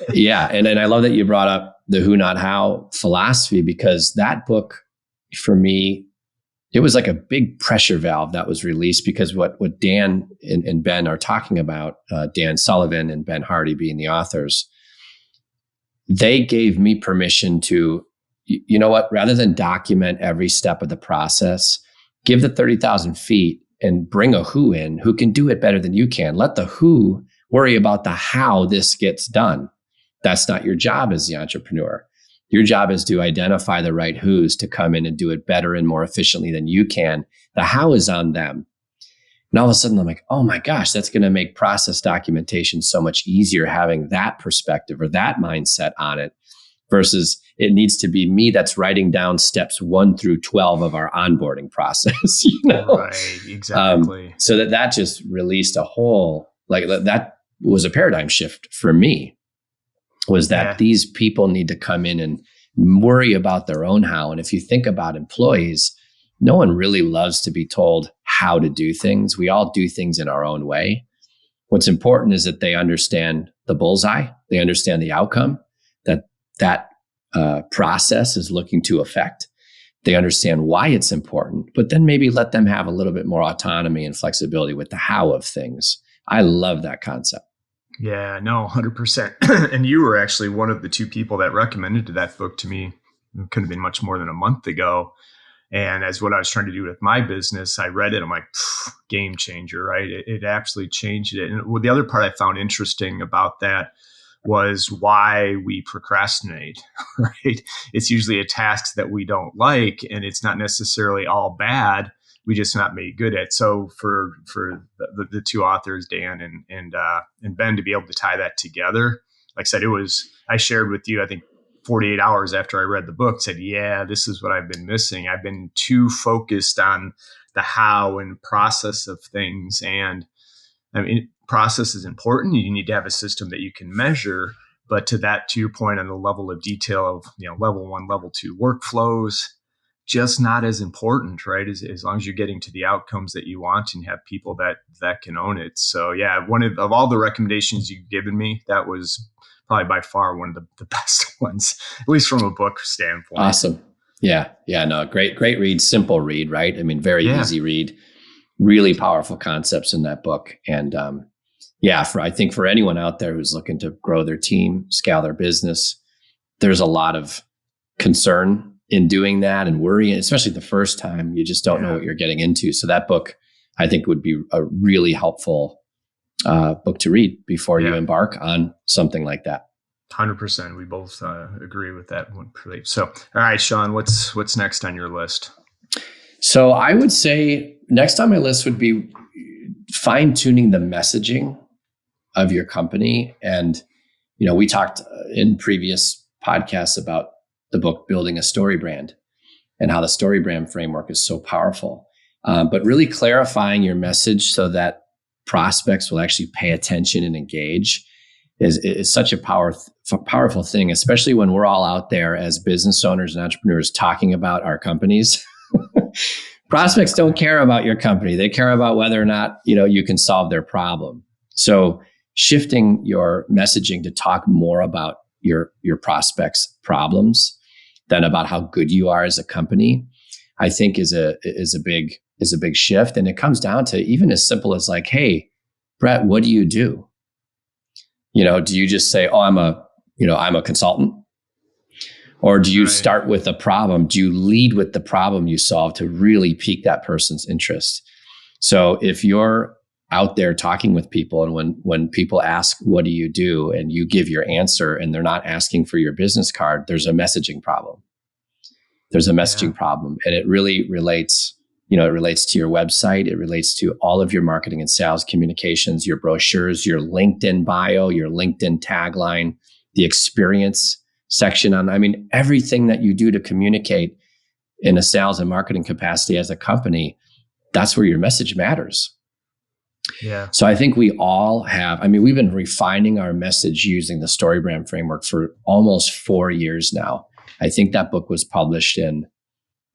Speaker 2: Yeah. And I love that you brought up the who, not how philosophy, because that book for me, it was like a big pressure valve that was released because what Dan and Ben are talking about, Dan Sullivan and Ben Hardy being the authors, they gave me permission to, rather than document every step of the process, give the 30,000 feet and bring a who in who can do it better than you can. Let the who worry about the how this gets done. That's not your job as the entrepreneur. Your job is to identify the right who's to come in and do it better and more efficiently than you can. The how is on them. And all of a sudden I'm like, oh my gosh, that's going to make process documentation so much easier having that perspective or that mindset on it versus it needs to be me that's writing down steps 1 through 12 of our onboarding process.
Speaker 1: Right, exactly.
Speaker 2: So that just released a whole, that was a paradigm shift for me. Was that these people need to come in and worry about their own how. And if you think about employees, no one really loves to be told how to do things. We all do things in our own way. What's important is that they understand the bullseye, they understand the outcome, that process is looking to affect. They understand why it's important, but then maybe let them have a little bit more autonomy and flexibility with the how of things. I love that concept.
Speaker 1: Yeah, no, 100%. And you were actually one of the two people that recommended that book to me. It couldn't have been much more than a month ago. And as what I was trying to do with my business, I read it. I'm like, game changer, right? It actually changed it. And the other part I found interesting about that was why we procrastinate, right? It's usually a task that we don't like, and it's not necessarily all bad. We just not made good at. So for the two authors, Dan and Ben, to be able to tie that together, like I said, I shared with you, I think 48 hours after I read the book, said, yeah, this is what I've been missing. I've been too focused on the how and process of things. And I mean, process is important. You need to have a system that you can measure. But to your point on the level of detail of, level 1, level 2 workflows, just not as important, right? As long as you're getting to the outcomes that you want and have people that can own it. So yeah, one of all the recommendations you've given me, that was probably by far one of the best ones, at least from a book standpoint.
Speaker 2: Awesome. Yeah. No, great read, simple read, right? I mean, very easy read, really powerful concepts in that book. And I think for anyone out there who's looking to grow their team, scale their business, there's a lot of concern in doing that and worrying, especially the first time. You just don't know what you're getting into. So that book, I think, would be a really helpful book to read before you embark on something like that.
Speaker 1: 100%. We both agree with that one. So, all right, Sean, what's next on your list?
Speaker 2: So I would say next on my list would be fine-tuning the messaging of your company. And, we talked in previous podcasts about the book, Building a Story Brand, and how the story brand framework is so powerful. But really clarifying your message so that prospects will actually pay attention and engage is such a powerful thing, especially when we're all out there as business owners and entrepreneurs talking about our companies. Prospects don't care about your company. They care about whether or not, you can solve their problem. So shifting your messaging to talk more about your prospects' problems than about how good you are as a company, I think is a big shift. And it comes down to even as simple as like, hey, Brett, what do you do? Do you just say, oh, I'm a consultant? Or do you start with a problem? Do you lead with the problem you solve to really pique that person's interest? So if you're out there talking with people, and when people ask, what do you do? And you give your answer and they're not asking for your business card, there's a messaging problem. And it really relates, it relates to your website. It relates to all of your marketing and sales communications, your brochures, your LinkedIn bio, your LinkedIn tagline, the experience section everything that you do to communicate in a sales and marketing capacity as a company, that's where your message matters.
Speaker 1: Yeah.
Speaker 2: So I think we all have, we've been refining our message using the story brand framework for almost 4 years now. I think that book was published in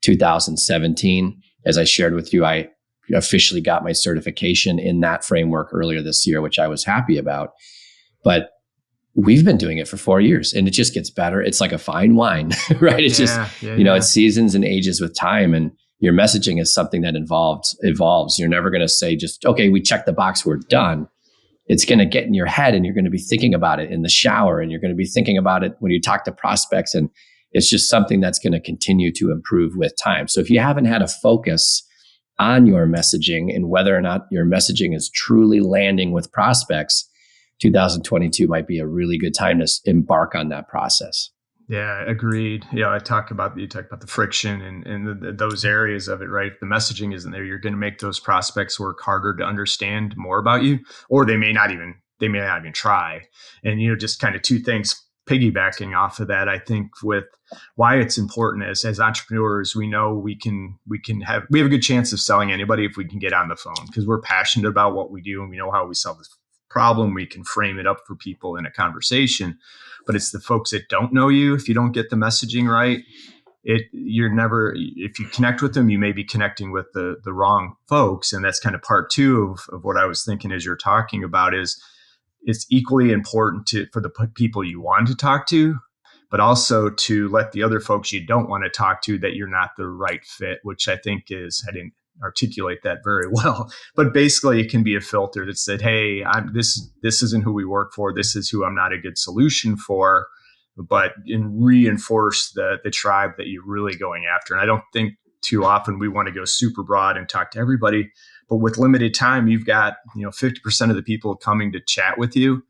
Speaker 2: 2017. As I shared with you, I officially got my certification in that framework earlier this year, which I was happy about. But we've been doing it for 4 years and it just gets better. It's like a fine wine, right? It's it seasons and ages with time, and your messaging is something that evolves. You're never going to say just, okay, we checked the box, we're done. It's going to get in your head and you're going to be thinking about it in the shower, and you're going to be thinking about it when you talk to prospects. And it's just something that's going to continue to improve with time. So if you haven't had a focus on your messaging and whether or not your messaging is truly landing with prospects, 2022 might be a really good time to embark on that process.
Speaker 1: Yeah, agreed. You talk about the friction and those areas of it, right? If the messaging isn't there, you're going to make those prospects work harder to understand more about you, or they may not even try. And, just kind of two things piggybacking off of that, I think with why it's important as entrepreneurs, we know we have a good chance of selling anybody if we can get on the phone, because we're passionate about what we do and we know how we solve this problem. We can frame it up for people in a conversation. But it's the folks that don't know you. If you don't get the messaging right, if you connect with them, you may be connecting with the wrong folks. And that's kind of part two of what I was thinking as you're talking about is it's equally important for the people you want to talk to, but also to let the other folks you don't want to talk to that you're not the right fit, which I think is, I didn't articulate that very well, but basically it can be a filter that said, hey, this isn't who we work for. This is who I'm not a good solution for, but reinforce the tribe that you're really going after. And I don't think too often we want to go super broad and talk to everybody, but with limited time, you've got, 50% of the people coming to chat with you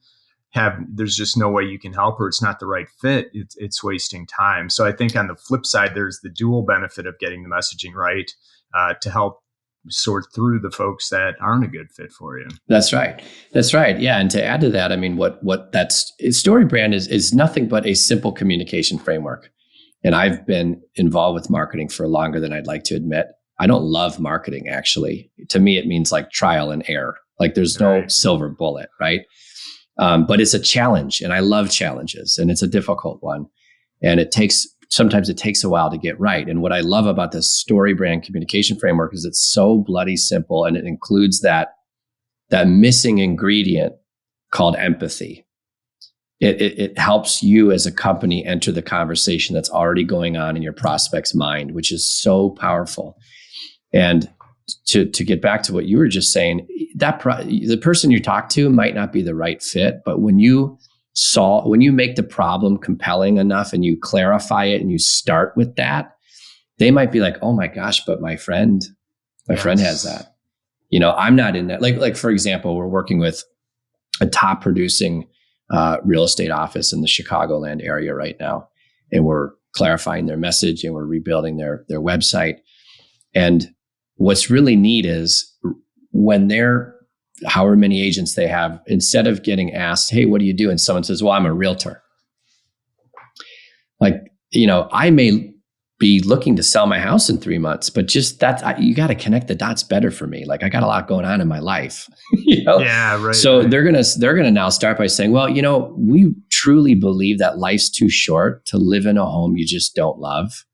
Speaker 1: there's just no way you can help, or it's not the right fit. It's wasting time. So I think on the flip side, there's the dual benefit of getting the messaging right to help sort through the folks that aren't a good fit for you.
Speaker 2: That's right. Yeah. And to add to that, I mean, what that's StoryBrand is nothing but a simple communication framework. And I've been involved with marketing for longer than I'd like to admit. I don't love marketing, actually. To me, it means like trial and error. Like there's no silver bullet, right? But it's a challenge, and I love challenges, and it's a difficult one. And sometimes it takes a while to get right. And what I love about this StoryBrand communication framework is it's so bloody simple, and it includes that missing ingredient called empathy. It helps you as a company enter the conversation that's already going on in your prospect's mind, which is so powerful. And to get back to what you were just saying, the person you talk to might not be the right fit, but when you make the problem compelling enough and you clarify it and you start with that, they might be like, oh my gosh, but my friend has that. I'm not in that. Like for example, we're working with a top producing real estate office in the Chicagoland area right now, and we're clarifying their message and we're rebuilding their website. And what's really neat is when they're however many agents they have, instead of getting asked, hey, what do you do? And someone says, well, I'm a realtor. Like, I may be looking to sell my house in 3 months, but just you got to connect the dots better for me. Like I got a lot going on in my life,
Speaker 1: Yeah, right.
Speaker 2: So
Speaker 1: right.
Speaker 2: they're going to now start by saying, well, we truly believe that life's too short to live in a home you just don't love.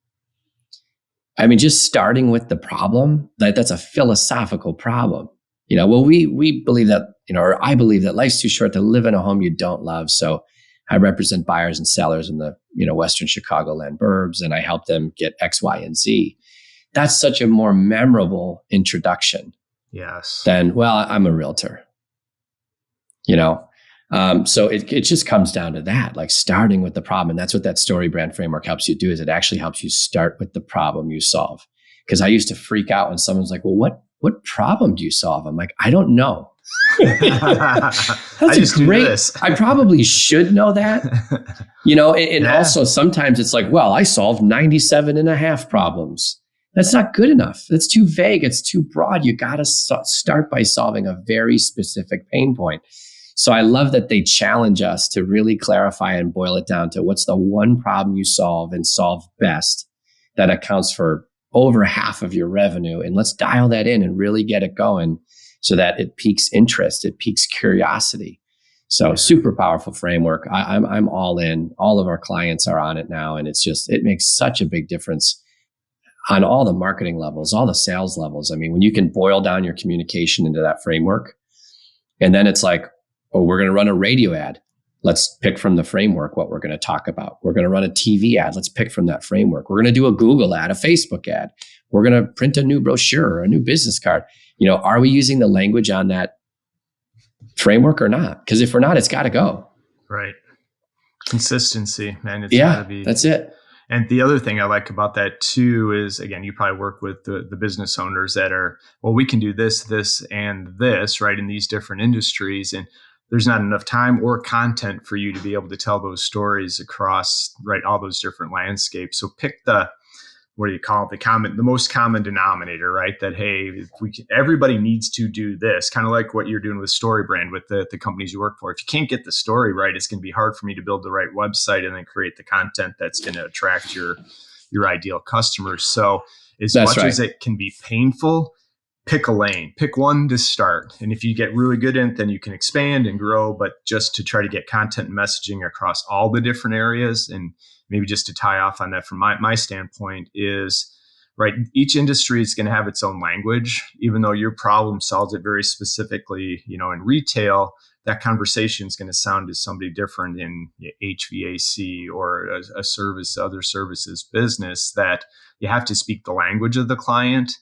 Speaker 2: I mean, just starting with the problem, that's a philosophical problem. Well, we believe that, or I believe that life's too short to live in a home you don't love. So I represent buyers and sellers in the, Western Chicagoland burbs, and I help them get X, Y, and Z. That's such a more memorable introduction.
Speaker 1: Yes.
Speaker 2: Than, well, I'm a realtor. So it just comes down to that, like starting with the problem. And that's what that StoryBrand framework helps you do, is it actually helps you start with the problem you solve. Because I used to freak out when someone's like, well, what problem do you solve? I'm like, I don't know. That's great. I probably should know that. And also sometimes it's like, well, I solved 97 and a half problems. That's not good enough. That's too vague. It's too broad. You got to start by solving a very specific pain point. So I love that they challenge us to really clarify and boil it down to what's the one problem you solve and solve best that accounts for over half of your revenue. And let's dial that in and really get it going so that it piques interest, it piques curiosity. So super powerful framework. I'm all in. All of our clients are on it now. And it makes such a big difference on all the marketing levels, all the sales levels. I mean, when you can boil down your communication into that framework, and then it's like, oh, we're going to run a radio ad. Let's pick from the framework what we're going to talk about. We're going to run a TV ad. Let's pick from that framework. We're going to do a Google ad, a Facebook ad. We're going to print a new brochure, a new business card. Are we using the language on that framework or not? Because if we're not, it's got to go.
Speaker 1: Right. Consistency, man. It's gotta be.
Speaker 2: That's it.
Speaker 1: And the other thing I like about that too is, again, you probably work with the business owners that are, well, we can do this, this, and this, right, in these different industries. And there's not enough time or content for you to be able to tell those stories across, right, all those different landscapes. So pick the most common denominator, right? That, hey, everybody needs to do this, kind of like what you're doing with StoryBrand with the companies you work for. If you can't get the story right, it's going to be hard for me to build the right website and then create the content that's going to attract your ideal customers. So as it can be painful, pick a lane, pick one to start. And if you get really good in it, then you can expand and grow, but just to try to get content and messaging across all the different areas. And maybe just to tie off on that from my standpoint is, right, each industry is going to have its own language, even though your problem solves it very specifically, in retail. that conversation is going to sound to somebody different in HVAC or a service, other services business, that you have to speak the language of the client.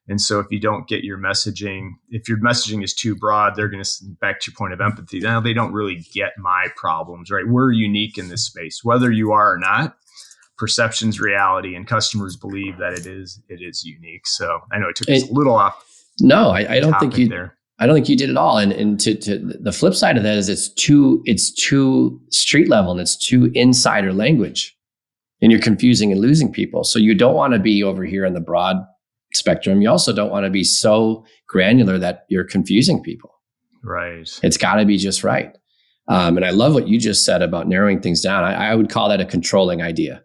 Speaker 1: And so if you don't get your messaging, if your messaging is too broad, they're going to, back to your point of empathy, now they don't really get my problems, right? We're unique in this space, whether you are or not. Perception's reality, and customers believe that it is unique. So I know it took us a little off.
Speaker 2: No, I don't think you
Speaker 1: there.
Speaker 2: I don't think you did at all. And to the flip side of that is it's too street level and it's too insider language, and you're confusing and losing people. So you don't want to be over here in the broad spectrum. You also don't want to be so granular that you're confusing people.
Speaker 1: Right.
Speaker 2: It's got to be just right. And I love what you just said about narrowing things down. I would call that a controlling idea.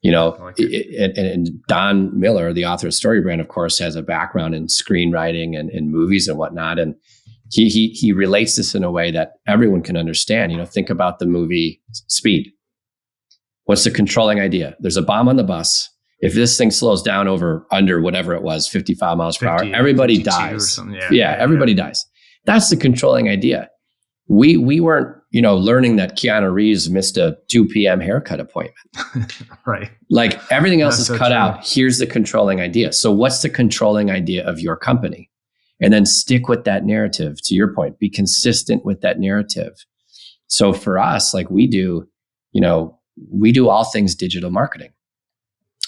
Speaker 2: You know, and Don Miller, the author of StoryBrand, of course, has a background in screenwriting and movies and whatnot. And he relates this in a way that everyone can understand. You know, think about the movie Speed. What's the controlling idea? There's a bomb on the bus. If this thing slows down under whatever it was, 55 miles per hour, everybody dies. Everybody dies. That's the controlling idea. We weren't, learning that Keanu Reeves missed a 2 p.m. haircut appointment.
Speaker 1: Right.
Speaker 2: Like everything else is cut out. Here's the controlling idea. So what's the controlling idea of your company? And then stick with that narrative. To your point, be consistent with that narrative. So for us, like we do all things digital marketing.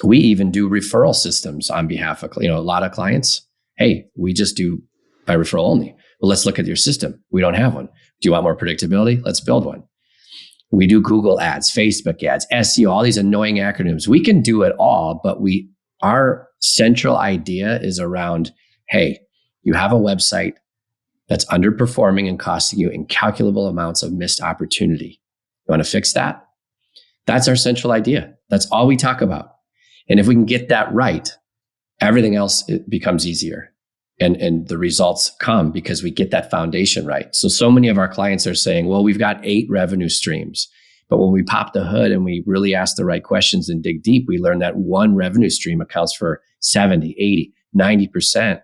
Speaker 2: We even do referral systems on behalf of, a lot of clients. Hey, we just do by referral only. Well, let's look at your system. We don't have one. Do you want more predictability? Let's build one. We do Google ads, Facebook ads, SEO, all these annoying acronyms. We can do it all, but our central idea is around, hey, you have a website that's underperforming and costing you incalculable amounts of missed opportunity. You want to fix that? That's our central idea. That's all we talk about. And if we can get that right, everything else it becomes easier. And the results come because we get that foundation right. So many of our clients are saying, well, we've got 8 revenue streams. But when we pop the hood and we really ask the right questions and dig deep, we learn that one revenue stream accounts for 70, 80, 90%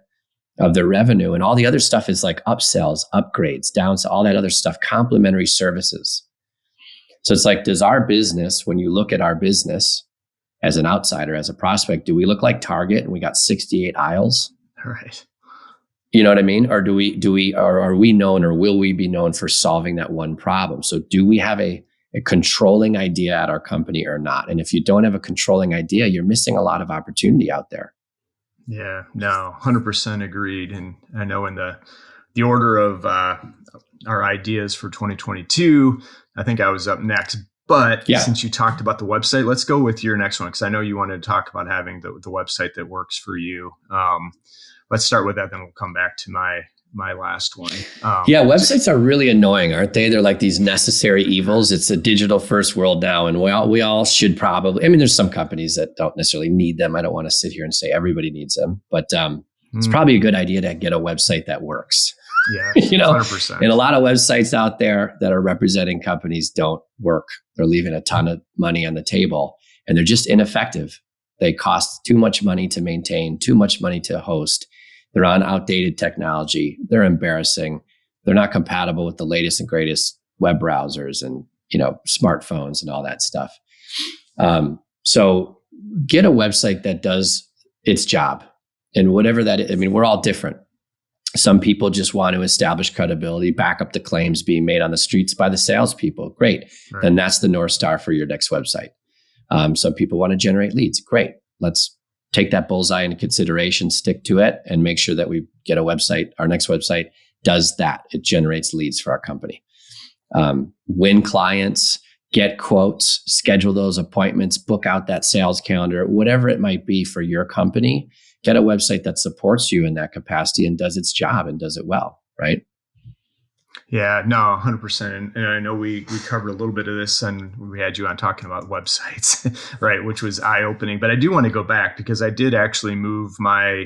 Speaker 2: of the revenue. And all the other stuff is like upsells, upgrades, downs, all that other stuff, complementary services. So it's like, does our business, when you look at our business as an outsider, as a prospect, do we look like Target and we got 68 aisles?
Speaker 1: Right.
Speaker 2: You know what I mean? Or are we known, or will we be known for solving that one problem? So do we have a controlling idea at our company or not? And if you don't have a controlling idea, you're missing a lot of opportunity out there.
Speaker 1: Yeah, no, 100% agreed. And I know in the order of our ideas for 2022, I think I was up next. But since you talked about the website, let's go with your next one, because I know you wanted to talk about having the website that works for you. Let's start with that, then we'll come back to my last one.
Speaker 2: Websites are really annoying, aren't they? They're like these necessary evils. It's a digital first world now, and we all should probably. I mean, there's some companies that don't necessarily need them. I don't want to sit here and say everybody needs them, but it's probably a good idea to get a website that works.
Speaker 1: Yeah, 100%.
Speaker 2: And a lot of websites out there that are representing companies don't work. They're leaving a ton of money on the table, and they're just ineffective. They cost too much money to maintain, too much money to host. They're on outdated technology. They're embarrassing. They're not compatible with the latest and greatest web browsers and, smartphones and all that stuff. So get a website that does its job, and whatever that is. I mean, we're all different. Some people just want to establish credibility, back up the claims being made on the streets by the salespeople. Great. Right. Then that's the North Star for your next website. Some people want to generate leads. Great. Let's take that bullseye into consideration, stick to it, and make sure that we get a website. Our next website does that. It generates leads for our company. Win clients, get quotes, schedule those appointments, book out that sales calendar, whatever it might be for your company. Get a website that supports you in that capacity and does its job and does it well, right?
Speaker 1: Yeah, no, 100%. And I know we covered a little bit of this and we had you on talking about websites, right, which was eye-opening. But I do want to go back because I did actually move my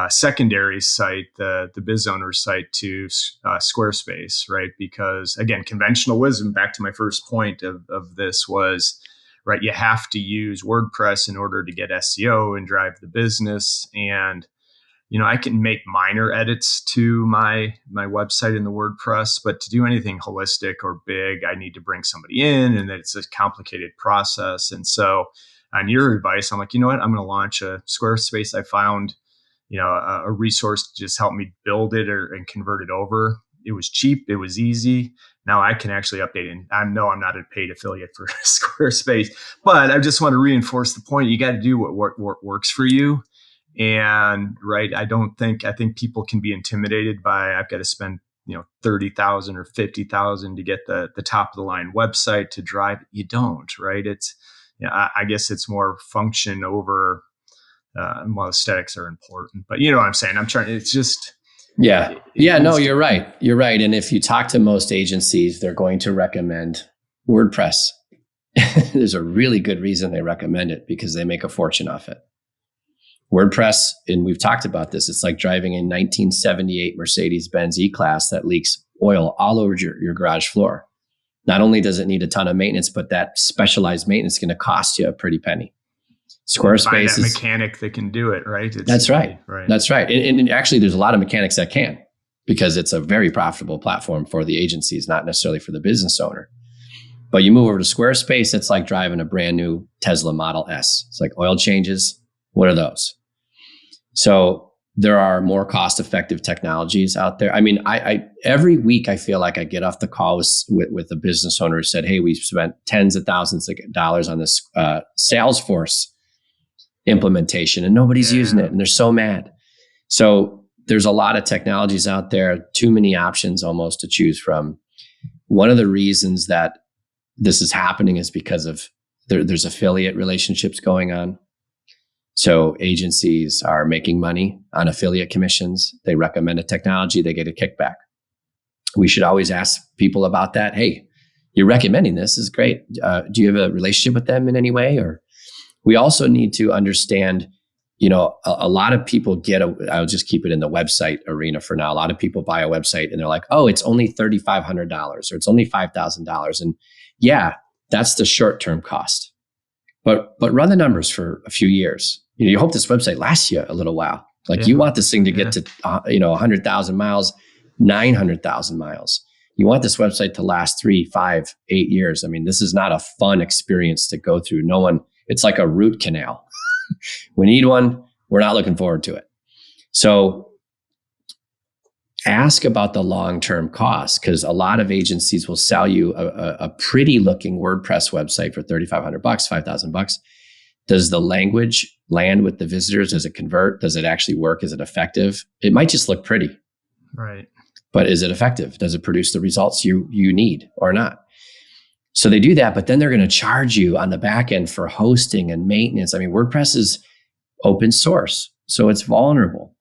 Speaker 1: secondary site, the biz owner site, to Squarespace, right? Because again, conventional wisdom, back to my first point of this was, right, you have to use WordPress in order to get SEO and drive the business. And I can make minor edits to my website in the WordPress, but to do anything holistic or big, I need to bring somebody in, and it's a complicated process. And so, on your advice, I'm like, you know what? I'm going to launch a Squarespace. I found, a resource to just help me build it and convert it over. It was cheap. It was easy. Now I can actually update it. And I know I'm not a paid affiliate for Squarespace, but I just want to reinforce the point. You got to do what works for you. And I think people can be intimidated by, I've got to spend, $30,000 or $50,000 to get the top of the line website to drive. You don't, right? It's, I guess it's more function over, well, aesthetics are important, but you know what I'm saying? It's just.
Speaker 2: Yeah. No, you're right. You're right. And if you talk to most agencies, they're going to recommend WordPress. There's a really good reason they recommend it, because they make a fortune off it. WordPress, and we've talked about this, it's like driving a 1978 Mercedes-Benz E-Class that leaks oil all over your garage floor. Not only does it need a ton of maintenance, but that specialized maintenance is going to cost you a pretty penny. Squarespace
Speaker 1: find that mechanic that can do it, right?
Speaker 2: That's right. That's right. And actually, there's a lot of mechanics that can, because it's a very profitable platform for the agencies, not necessarily for the business owner. But you move over to Squarespace, it's like driving a brand new Tesla Model S. It's like oil changes. What are those? So there are more cost-effective technologies out there. I mean, I every week I feel like I get off the call with a business owner who said, "Hey, we spent tens of thousands of dollars on this Salesforce implementation, and nobody's using it, and they're so mad." So there's a lot of technologies out there, too many options almost to choose from. One of the reasons that this is happening is because of there's affiliate relationships going on. So agencies are making money on affiliate commissions. They recommend a technology, they get a kickback. We should always ask people about that. Hey, you're recommending this is great. Do you have a relationship with them in any way? Or we also need to understand, a lot of people I'll just keep it in the website arena for now. A lot of people buy a website and they're like, oh, it's only $3,500 or it's only $5,000. And yeah, that's the short-term cost. But run the numbers for a few years. You hope this website lasts you a little while. Like you want this thing to get to 100,000 miles, 900,000 miles. You want this website to last 3, 5, 8 years. I mean, this is not a fun experience to go through. It's like a root canal. We need one. We're not looking forward to it. So ask about the long-term costs, because a lot of agencies will sell you a pretty looking WordPress website for $3,500, $5,000. Does the language land with the visitors? Does it convert? Does it actually work? Is it effective? It might just look pretty.
Speaker 1: Right.
Speaker 2: But is it effective? Does it produce the results you need or not? So they do that, but then they're going to charge you on the back end for hosting and maintenance. I mean, WordPress is open source, so it's vulnerable.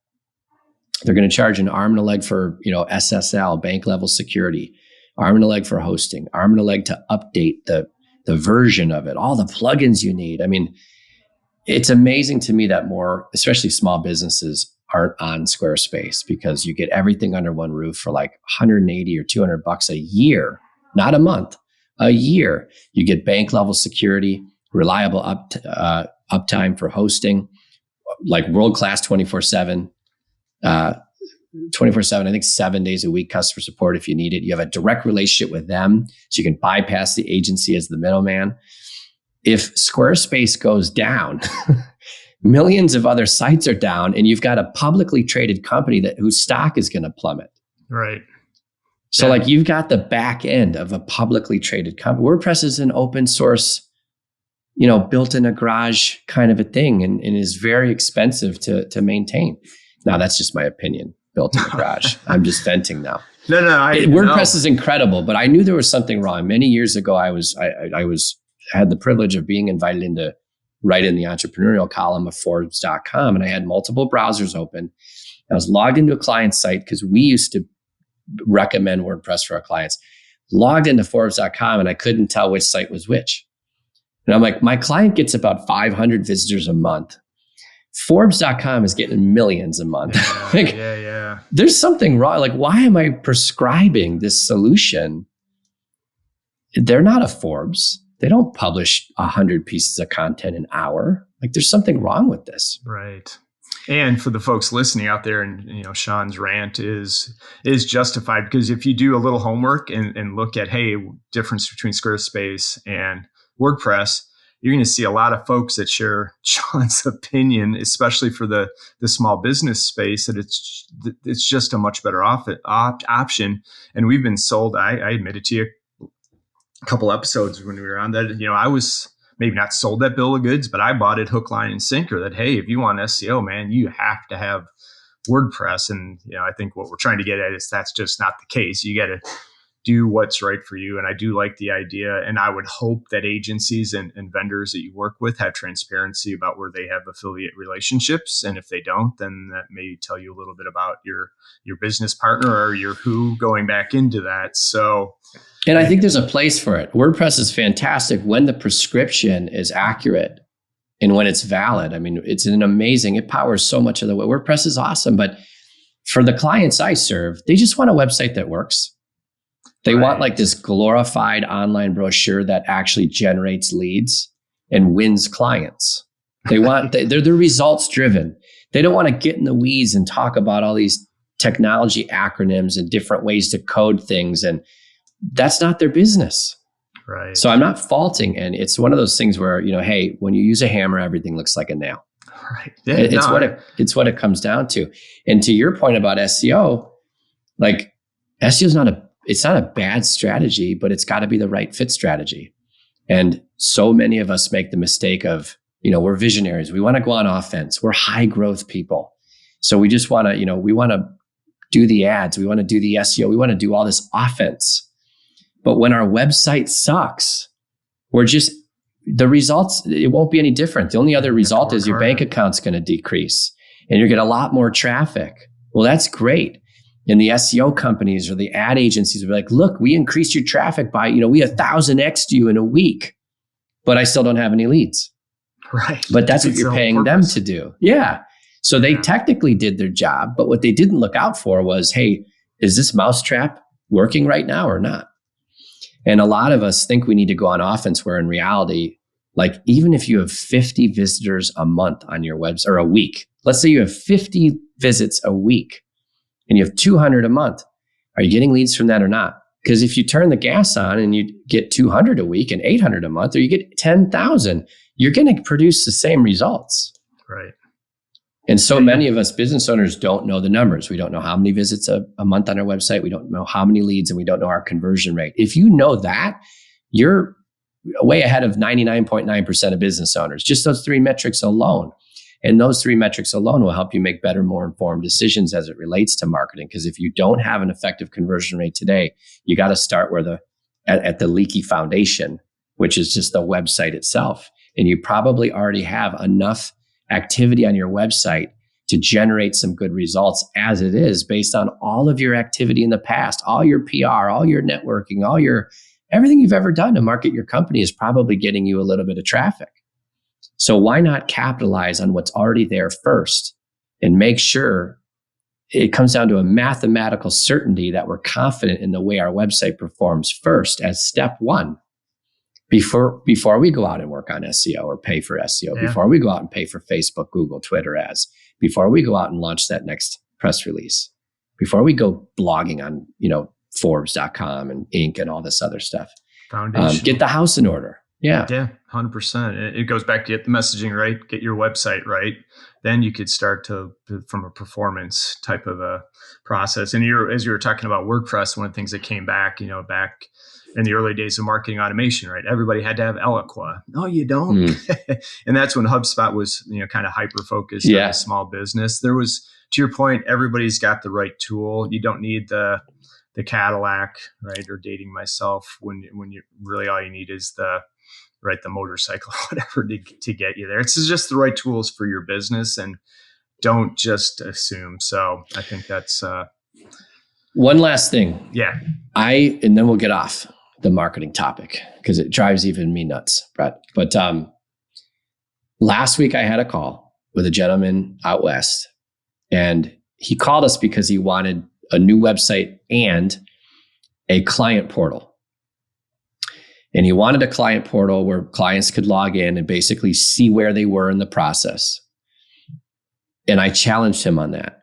Speaker 2: They're going to charge an arm and a leg for, SSL, bank level security, arm and a leg for hosting, arm and a leg to update the version of it, all the plugins you need. I mean, it's amazing to me that more, especially small businesses, aren't on Squarespace, because you get everything under one roof for like $180 or $200 a year, not a month, a year. You get bank level security, reliable uptime for hosting, like world-class 24/7. 24/7, I think 7 days a week, customer support if you need it. You have a direct relationship with them, so you can bypass the agency as the middleman. If Squarespace goes down, millions of other sites are down, and you've got a publicly traded company whose stock is going to plummet.
Speaker 1: Right.
Speaker 2: So like you've got the back end of a publicly traded company. WordPress is an open source, built in a garage kind of a thing, and is very expensive to maintain. Now, that's just my opinion, built in a garage. I'm just venting now.
Speaker 1: No.
Speaker 2: WordPress is incredible, but I knew there was something wrong. Many years ago, I had the privilege of being invited in to write in the entrepreneurial column of Forbes.com, and I had multiple browsers open. I was logged into a client site because we used to recommend WordPress for our clients. Logged into Forbes.com, and I couldn't tell which site was which. And I'm like, my client gets about 500 visitors a month. Forbes.com is getting millions a month.
Speaker 1: Yeah.
Speaker 2: There's something wrong. Like, why am I prescribing this solution? They're not a Forbes. They don't publish 100 pieces of content an hour. Like, there's something wrong with this.
Speaker 1: Right. And for the folks listening out there, and Sean's rant is justified, because if you do a little homework and look at, hey, difference between Squarespace and WordPress, you're going to see a lot of folks that share Sean's opinion, especially for the small business space, that it's just a much better option. And we've been sold. I admitted to you a couple episodes when we were on that, I was maybe not sold that bill of goods, but I bought it hook, line, and sinker, that, hey, if you want SEO, man, you have to have WordPress. And, I think what we're trying to get at is that's just not the case. You got to do what's right for you. And I do like the idea. And I would hope that agencies and vendors that you work with have transparency about where they have affiliate relationships. And if they don't, then that may tell you a little bit about your business partner or your who going back into that. So,
Speaker 2: and I think there's a place for it. WordPress is fantastic when the prescription is accurate and when it's valid. I mean, it powers so much of the way. WordPress is awesome, but for the clients I serve, they just want a website that works. They want like this glorified online brochure that actually generates leads and wins clients. They're results driven. They don't want to get in the weeds and talk about all these technology acronyms and different ways to code things, and that's not their business.
Speaker 1: Right.
Speaker 2: So I'm not faulting. And it's one of those things where, hey, when you use a hammer, everything looks like a nail.
Speaker 1: Right. Yeah,
Speaker 2: it's what it comes down to. And to your point about SEO, like SEO is not a bad strategy, but it's got to be the right fit strategy. And so many of us make the mistake of, we're visionaries. We want to go on offense. We're high growth people. So we just want to, we want to do the ads. We want to do the SEO. We want to do all this offense. But when our website sucks, the results, it won't be any different. The only other result is your bank account's going to decrease and you're going to get a lot more traffic. Well, that's great. And the SEO companies or the ad agencies will be like, look, we increased your traffic by, we 1,000x'd you in a week, but I still don't have any leads.
Speaker 1: Right.
Speaker 2: But that's what you're paying them to do. Yeah. So they technically did their job, but what they didn't look out for was, hey, is this mousetrap working right now or not? And a lot of us think we need to go on offense, where in reality, like even if you have 50 visitors a month on your website, or a week, let's say you have 50 visits a week and you have 200 a month, are you getting leads from that or not? Because if you turn the gas on and you get 200 a week and 800 a month, or you get 10,000, you're going to produce the same results.
Speaker 1: Right.
Speaker 2: And so many of us business owners don't know the numbers. We don't know how many visits a month on our website. We don't know how many leads, and we don't know our conversion rate. If you know that, you're way ahead of 99.9% of business owners. Just those three metrics alone. And those three metrics alone will help you make better, more informed decisions as it relates to marketing. Because if you don't have an effective conversion rate today, you got to start at the leaky foundation, which is just the website itself. And you probably already have enough activity on your website to generate some good results as it is, based on all of your activity in the past, all your PR, all your networking, everything you've ever done to market your company is probably getting you a little bit of traffic. So why not capitalize on what's already there first and make sure it comes down to a mathematical certainty that we're confident in the way our website performs first as step one. Before we go out and work on SEO or pay for SEO, before we go out and pay for Facebook, Google, Twitter ads, before we go out and launch that next press release, before we go blogging on, Forbes.com and Inc. and all this other stuff.
Speaker 1: Foundation.
Speaker 2: Get the house in order. Yeah.
Speaker 1: Yeah, 100%. It goes back to get the messaging right, get your website right. Then you could start from a performance type of a process. And as you were talking about WordPress, one of the things that came back, back in the early days of marketing automation, right? Everybody had to have Eloqua. No, you don't. And that's when HubSpot was, kind of hyper-focused on a small business. There was, to your point, everybody's got the right tool. You don't need the Cadillac, right? Or dating myself when you really, all you need is the motorcycle, whatever to get you there. It's just the right tools for your business, and don't just assume. So I think that's
Speaker 2: one last thing.
Speaker 1: Yeah.
Speaker 2: And then we'll get off the marketing topic because it drives even me nuts, Brett. But last week I had a call with a gentleman out west, and he called us because he wanted a new website and a client portal. And he wanted a client portal where clients could log in and basically see where they were in the process. And I challenged him on that.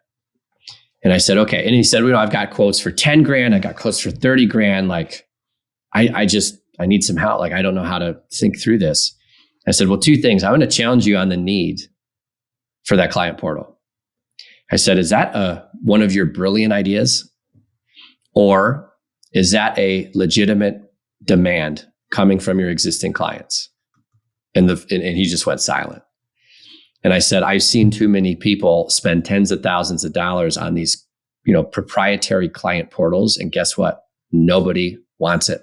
Speaker 2: And I said, okay. And he said, I've got quotes for 10 grand. I got quotes for 30 grand. Like, I need some help. Like, I don't know how to think through this. I said, well, two things. I'm going to challenge you on the need for that client portal. I said, is that one of your brilliant ideas? Or is that a legitimate demand coming from your existing clients? And he just went silent. And I said, I've seen too many people spend tens of thousands of dollars on these, proprietary client portals. And guess what? Nobody wants it.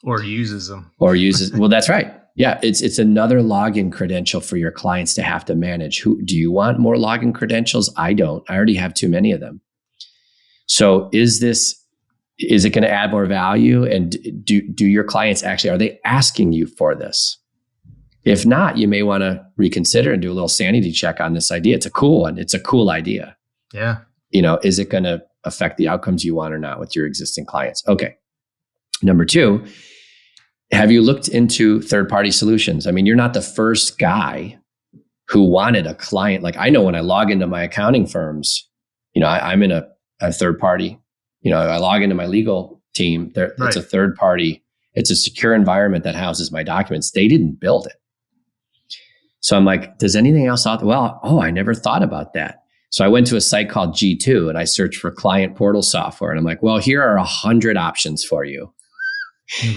Speaker 1: Or uses them.
Speaker 2: Well, that's right. Yeah. It's another login credential for your clients to have to manage. Do you want more login credentials? I don't. I already have too many of them. So is it going to add more value? And do your clients are they asking you for this? If not, you may want to reconsider and do a little sanity check on this idea. It's a cool one. It's a cool idea.
Speaker 1: Yeah.
Speaker 2: Is it going to affect the outcomes you want or not with your existing clients? Okay. Number two, have you looked into third-party solutions? I mean, you're not the first guy who wanted a client. Like, I know when I log into my accounting firms, I'm in a third party. I log into my legal team. It's a third party. It's a secure environment that houses my documents. They didn't build it. So I'm like, does anything else out there? Well, I never thought about that. So I went to a site called G2 and I searched for client portal software. And I'm like, well, here are 100 options for you.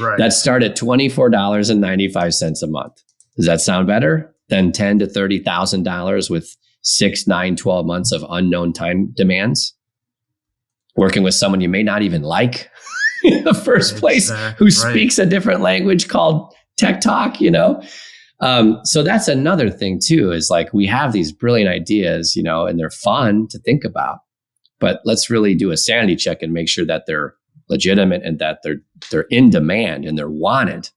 Speaker 1: Right.
Speaker 2: That start at $24.95 a month. Does that sound better than $10,000 to $30,000 with 6, 9, 12 months of unknown time demands? Working with someone you may not even like in the first place, who speaks a different language called tech talk, So that's another thing too, is like, we have these brilliant ideas, and they're fun to think about, but let's really do a sanity check and make sure that they're legitimate and that they're in demand and they're wanted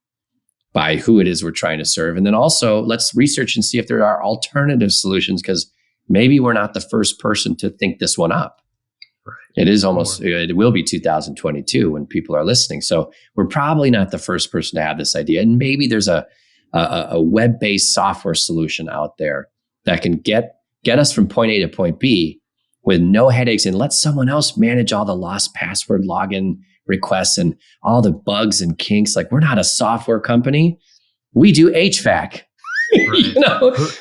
Speaker 2: by who it is we're trying to serve. And then also let's research and see if there are alternative solutions, because maybe we're not the first person to think this one up. Right. It will be 2022 when people are listening. So we're probably not the first person to have this idea. And maybe there's a web-based software solution out there that can get us from point A to point B with no headaches, and let someone else manage all the lost password login requests and all the bugs and kinks. Like, we're not a software company. We do HVAC. Right.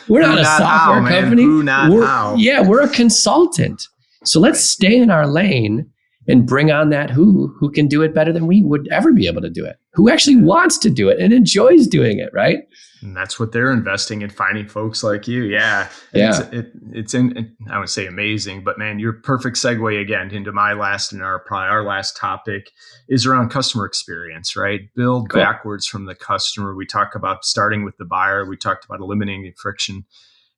Speaker 2: We're not a software company. We're a consultant. So let's stay in our lane and bring on that who can do it better than we would ever be able to do it, who actually wants to do it and enjoys doing it, right?
Speaker 1: And that's what they're investing in, finding folks like you. Yeah. It's I would say amazing, but man, your perfect segue again into our last topic is around customer experience, right? Build backwards from the customer. We talk about starting with the buyer. We talked about eliminating friction.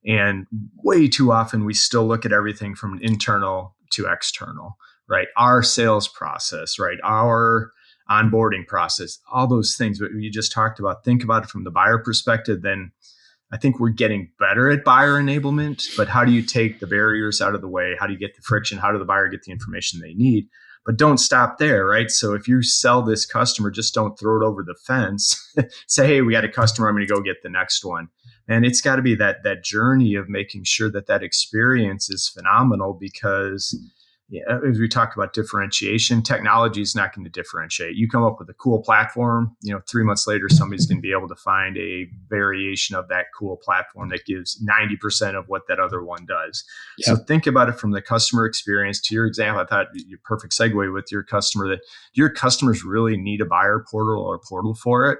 Speaker 1: And way too often we still look at everything from internal to external, right? Our sales process, right? Our onboarding process, all those things that you just talked about. Think about it from the buyer perspective. Then I think we're getting better at buyer enablement, but how do you take the barriers out of the way? How do you get the friction? How do the buyer get the information they need? But don't stop there, right? So if you sell this customer, just don't throw it over the fence. Say, hey, we got a customer, I'm going to go get the next one. And it's got to be that journey of making sure that experience is phenomenal, because as we talk about differentiation, technology is not going to differentiate. You come up with a cool platform, 3 months later, somebody's going to be able to find a variation of that cool platform that gives 90% of what that other one does. Yep. So think about it from the customer experience. To your example, I thought your perfect segue with your customer, that your customers really need a buyer portal or portal for it.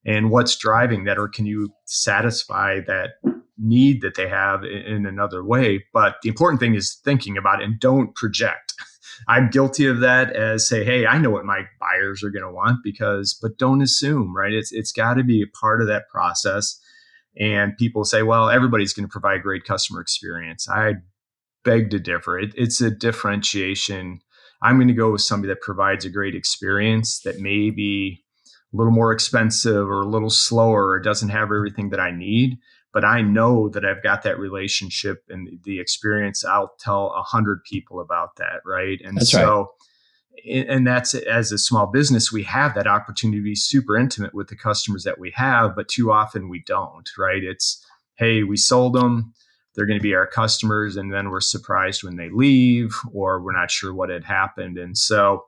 Speaker 1: And what's driving that, or can you satisfy that need that they have in another way? But the important thing is thinking about it and don't project. I'm guilty of that, as say, hey, I know what my buyers are going to want, but don't assume, right? It's got to be a part of that process. And people say, well, everybody's going to provide great customer experience. I beg to differ. It's a differentiation. I'm going to go with somebody that provides a great experience that may be a little more expensive or a little slower, or doesn't have everything that I need, but I know that I've got that relationship and the experience. I'll tell 100 people about that, right? And that's so, right. And that's, as a small business, we have that opportunity to be super intimate with the customers that we have, but too often we don't, right? It's, hey, we sold them. they're going to be our customers, and then we're surprised when they leave, or we're not sure what had happened. And so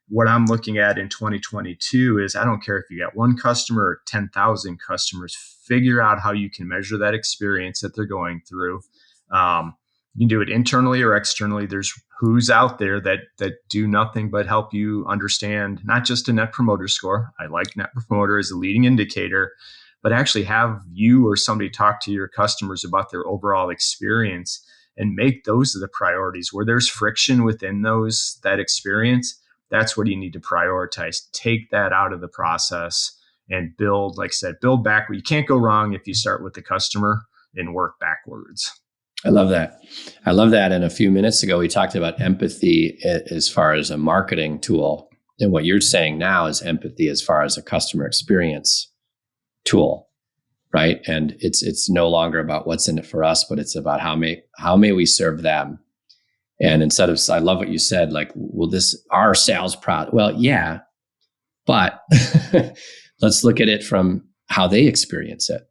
Speaker 1: what I'm looking at in 2022 is, I don't care if you got one customer or 10,000 customers, figure out how you can measure that experience that they're going through. You can do it internally or externally. There's who's out there that do nothing but help you understand not just a net promoter score. I like net promoter as a leading indicator, but actually have you or somebody talk to your customers about their overall experience and make those the priorities. Where there's friction within that experience, that's what you need to prioritize. Take that out of the process and build, like I said, build back. You can't go wrong if you start with the customer and work backwards.
Speaker 2: I love that. I love that. And a few minutes ago, we talked about empathy as far as a marketing tool. And what you're saying now is empathy as far as a customer experience tool, right? And it's no longer about what's in it for us, but it's about how may we serve them. And instead of, I love what you said, like, will this, our sales well, yeah, but let's look at it from how they experience it.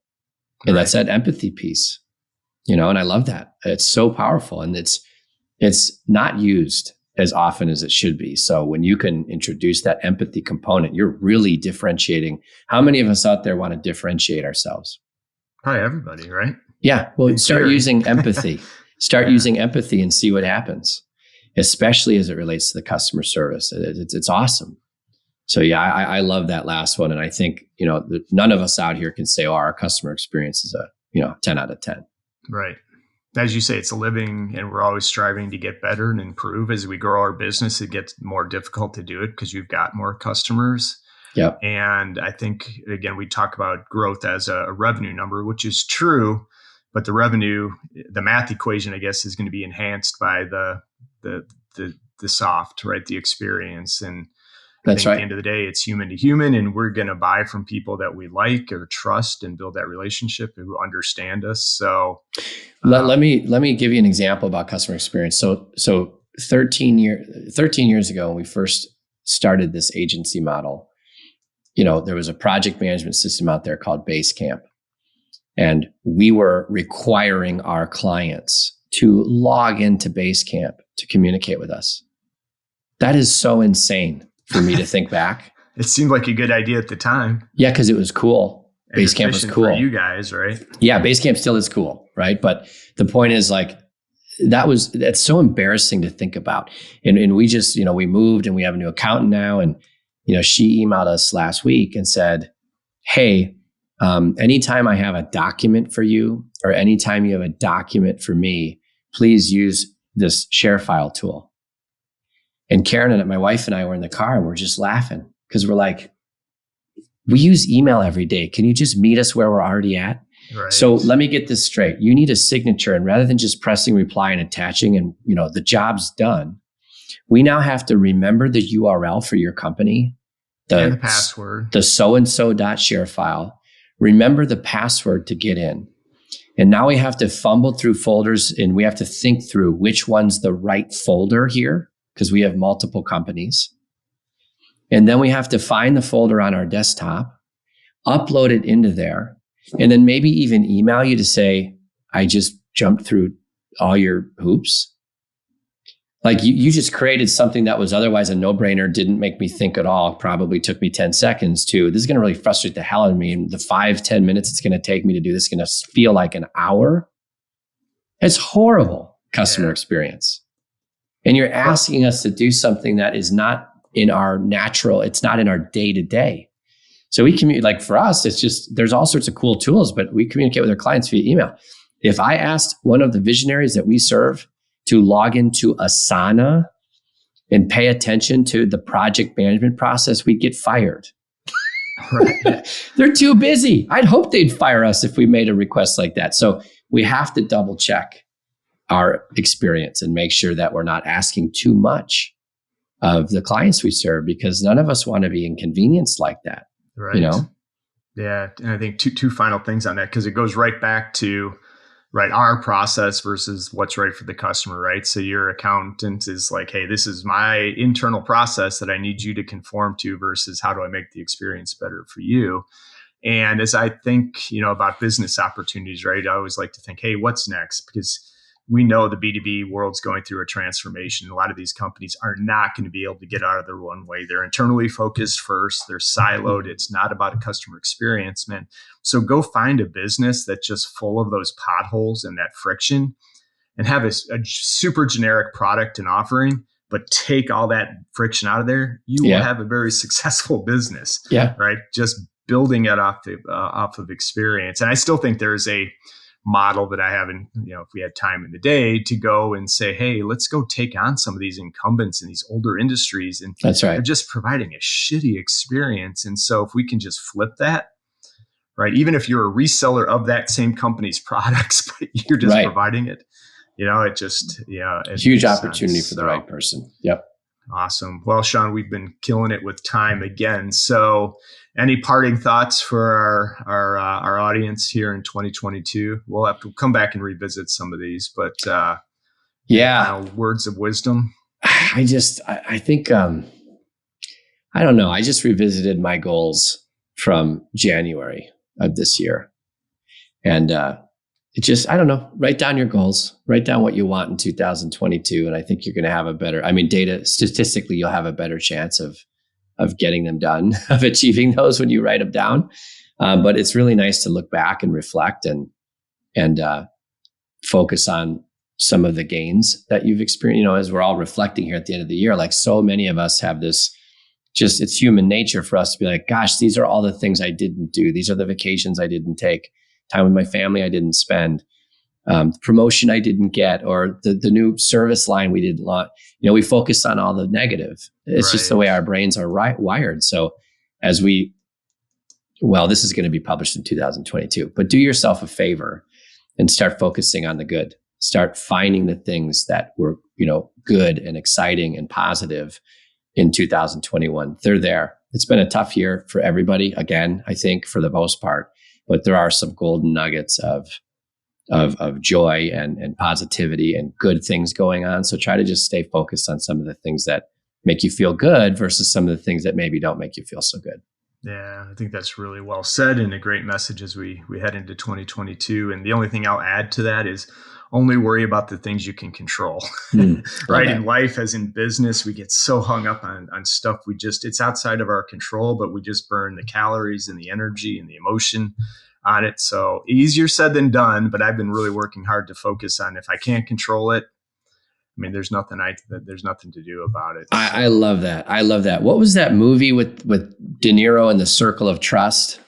Speaker 2: And that's that empathy piece. And I love that. It's so powerful, and it's not used as often as it should be. So when you can introduce that empathy component, you're really differentiating. How many of us out there want to differentiate ourselves?
Speaker 1: Probably everybody, right?
Speaker 2: Yeah. Well, start using empathy. Start using empathy and see what happens, especially as it relates to the customer service. It's awesome. So yeah, I love that last one. And I think, none of us out here can say, our customer experience is a 10 out of 10.
Speaker 1: Right. As you say, it's a living, and we're always striving to get better and improve. As we grow our business, it gets more difficult to do it because you've got more customers.
Speaker 2: Yep.
Speaker 1: And I think, again, we talk about growth as a revenue number, which is true, but the revenue, the math equation, I guess, is going to be enhanced by the soft, right? The experience. And
Speaker 2: that's right.
Speaker 1: At the end of the day, it's human to human, and we're going to buy from people that we like or trust and build that relationship, who understand us. So
Speaker 2: let me give you an example about customer experience. So 13 years ago, when we first started this agency model, there was a project management system out there called Basecamp, and we were requiring our clients to log into Basecamp to communicate with us. That is so insane for me to think back.
Speaker 1: It seemed like a good idea at the time.
Speaker 2: Yeah, because it was cool. Basecamp was cool
Speaker 1: for you guys, right?
Speaker 2: Yeah, Basecamp still is cool, right? But the point is, like, that's so embarrassing to think about. And we just, we moved, and we have a new accountant now, and she emailed us last week and said, "Hey, anytime I have a document for you, or anytime you have a document for me, please use this share file tool." And Karen and my wife and I were in the car, and we're just laughing because we're like, we use email every day. Can you just meet us where we're already at?
Speaker 1: Right.
Speaker 2: So let me get this straight. You need a signature, and rather than just pressing reply and attaching and the job's done, we now have to remember the URL for your company,
Speaker 1: and the password,
Speaker 2: the so-and-so.share file. Remember the password to get in. And now we have to fumble through folders, and we have to think through which one's the right folder here, because we have multiple companies. And then we have to find the folder on our desktop, upload it into there, and then maybe even email you to say, I just jumped through all your hoops. Like you just created something that was otherwise a no-brainer, didn't make me think at all, probably took me 10 seconds to, this is going to really frustrate the hell out of me. And the 5-10 minutes it's going to take me to do this is going to feel like an hour. It's horrible customer experience. And you're asking us to do something that is not in our natural, it's not in our day-to-day. So we communicate, like for us, it's just, there's all sorts of cool tools, but we communicate with our clients via email. If I asked one of the visionaries that we serve to log into Asana and pay attention to the project management process, we'd get fired. Right? They're too busy. I'd hope they'd fire us if we made a request like that. So we have to double check our experience and make sure that we're not asking too much of the clients we serve, because none of us want to be inconvenienced like that.
Speaker 1: Right. Yeah. And I think two final things on that, because it goes right back to our process versus what's right for the customer, right? So your accountant is like, hey, this is my internal process that I need you to conform to, versus how do I make the experience better for you? And as I think, about business opportunities, right, I always like to think, hey, what's next? Because we know the B2B world's going through a transformation. A lot of these companies are not going to be able to get out of their one way. They're internally focused first. They're siloed. It's not about a customer experience, man. So go find a business that's just full of those potholes and that friction, and have a super generic product and offering, but take all that friction out of there. You will have a very successful business, right? Just building it off of experience. And I still think there's a model that I have in, if we had time in the day to go and say, hey, let's go take on some of these incumbents in these older industries. And they're just providing a shitty experience. And so if we can just flip that, right? Even if you're a reseller of that same company's products, but you're just providing it, it just,
Speaker 2: huge opportunity for the right person. Yep.
Speaker 1: Awesome. Well, Sean, we've been killing it with time again. So any parting thoughts for our audience here in 2022? We'll have to come back and revisit some of these, but final words of wisdom.
Speaker 2: I think, I don't know. I just revisited my goals from January of this year. And I don't know, write down your goals, write down what you want in 2022. And I think you're going to have statistically, you'll have a better chance of getting them done, of achieving those when you write them down. But it's really nice to look back and reflect and focus on some of the gains that you've experienced. As we're all reflecting here at the end of the year, like so many of us have this, it's human nature for us to be like, gosh, these are all the things I didn't do. These are the vacations I didn't take. Time with my family I didn't spend, promotion I didn't get, or the new service line we didn't launch. We focus on all the negative. It's just the way our brains are wired. So this is going to be published in 2022, but do yourself a favor and start focusing on the good. Start finding the things that were, good and exciting and positive in 2021. They're there. It's been a tough year for everybody. Again, I think for the most part. But there are some golden nuggets of joy and positivity and good things going on. So try to just stay focused on some of the things that make you feel good versus some of the things that maybe don't make you feel so good.
Speaker 1: Yeah, I think that's really well said and a great message as we head into 2022. And the only thing I'll add to that is only worry about the things you can control. Right? In life, as in business, we get so hung up on stuff it's outside of our control, but we just burn the calories and the energy and the emotion on it. So easier said than done, but I've been really working hard to focus on if I can't control it, there's nothing to do about it.
Speaker 2: I love that. I love that. What was that movie with De Niro and the Circle of Trust?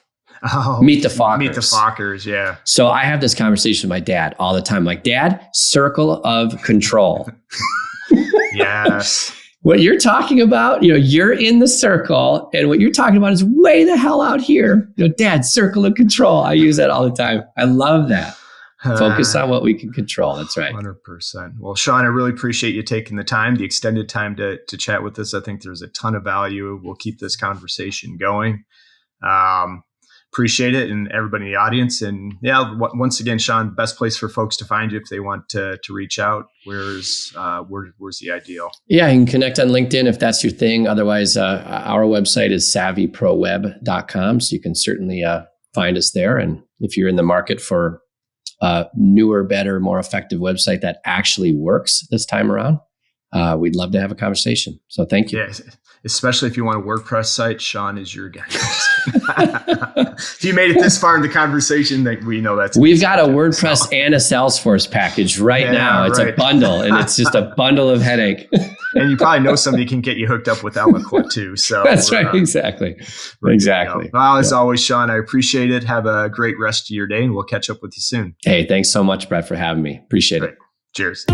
Speaker 1: Oh,
Speaker 2: Meet the Fockers.
Speaker 1: Meet the Fockers, yeah.
Speaker 2: So I have this conversation with my dad all the time. Like, Dad, circle of control.
Speaker 1: Yes.
Speaker 2: What you're talking about, you're in the circle, and what you're talking about is way the hell out here. Dad, circle of control. I use that all the time. I love that. Focus on what we can control. That's right.
Speaker 1: 100%. Well, Sean, I really appreciate you taking the time, the extended time to chat with us. I think there's a ton of value. We'll keep this conversation going. Appreciate it, and everybody in the audience. And once again, Sean, best place for folks to find you if they want to reach out. Where's the ideal?
Speaker 2: Yeah, you can connect on LinkedIn if that's your thing. Otherwise, our website is savvyproweb.com. So you can certainly find us there. And if you're in the market for a newer, better, more effective website that actually works this time around, we'd love to have a conversation. So thank you.
Speaker 1: Yeah, especially if you want a WordPress site, Sean is your guy. If you made it this far in the conversation, we know that's...
Speaker 2: We've got a WordPress and a Salesforce package now. It's a bundle, and it's just a bundle of headache.
Speaker 1: And you probably know somebody can get you hooked up with Eloquent too. So
Speaker 2: that's right. Exactly. Exactly.
Speaker 1: Well, as always, Sean, I appreciate it. Have a great rest of your day, and we'll catch up with you soon.
Speaker 2: Hey, thanks so much, Brett, for having me. Appreciate it.
Speaker 1: Cheers.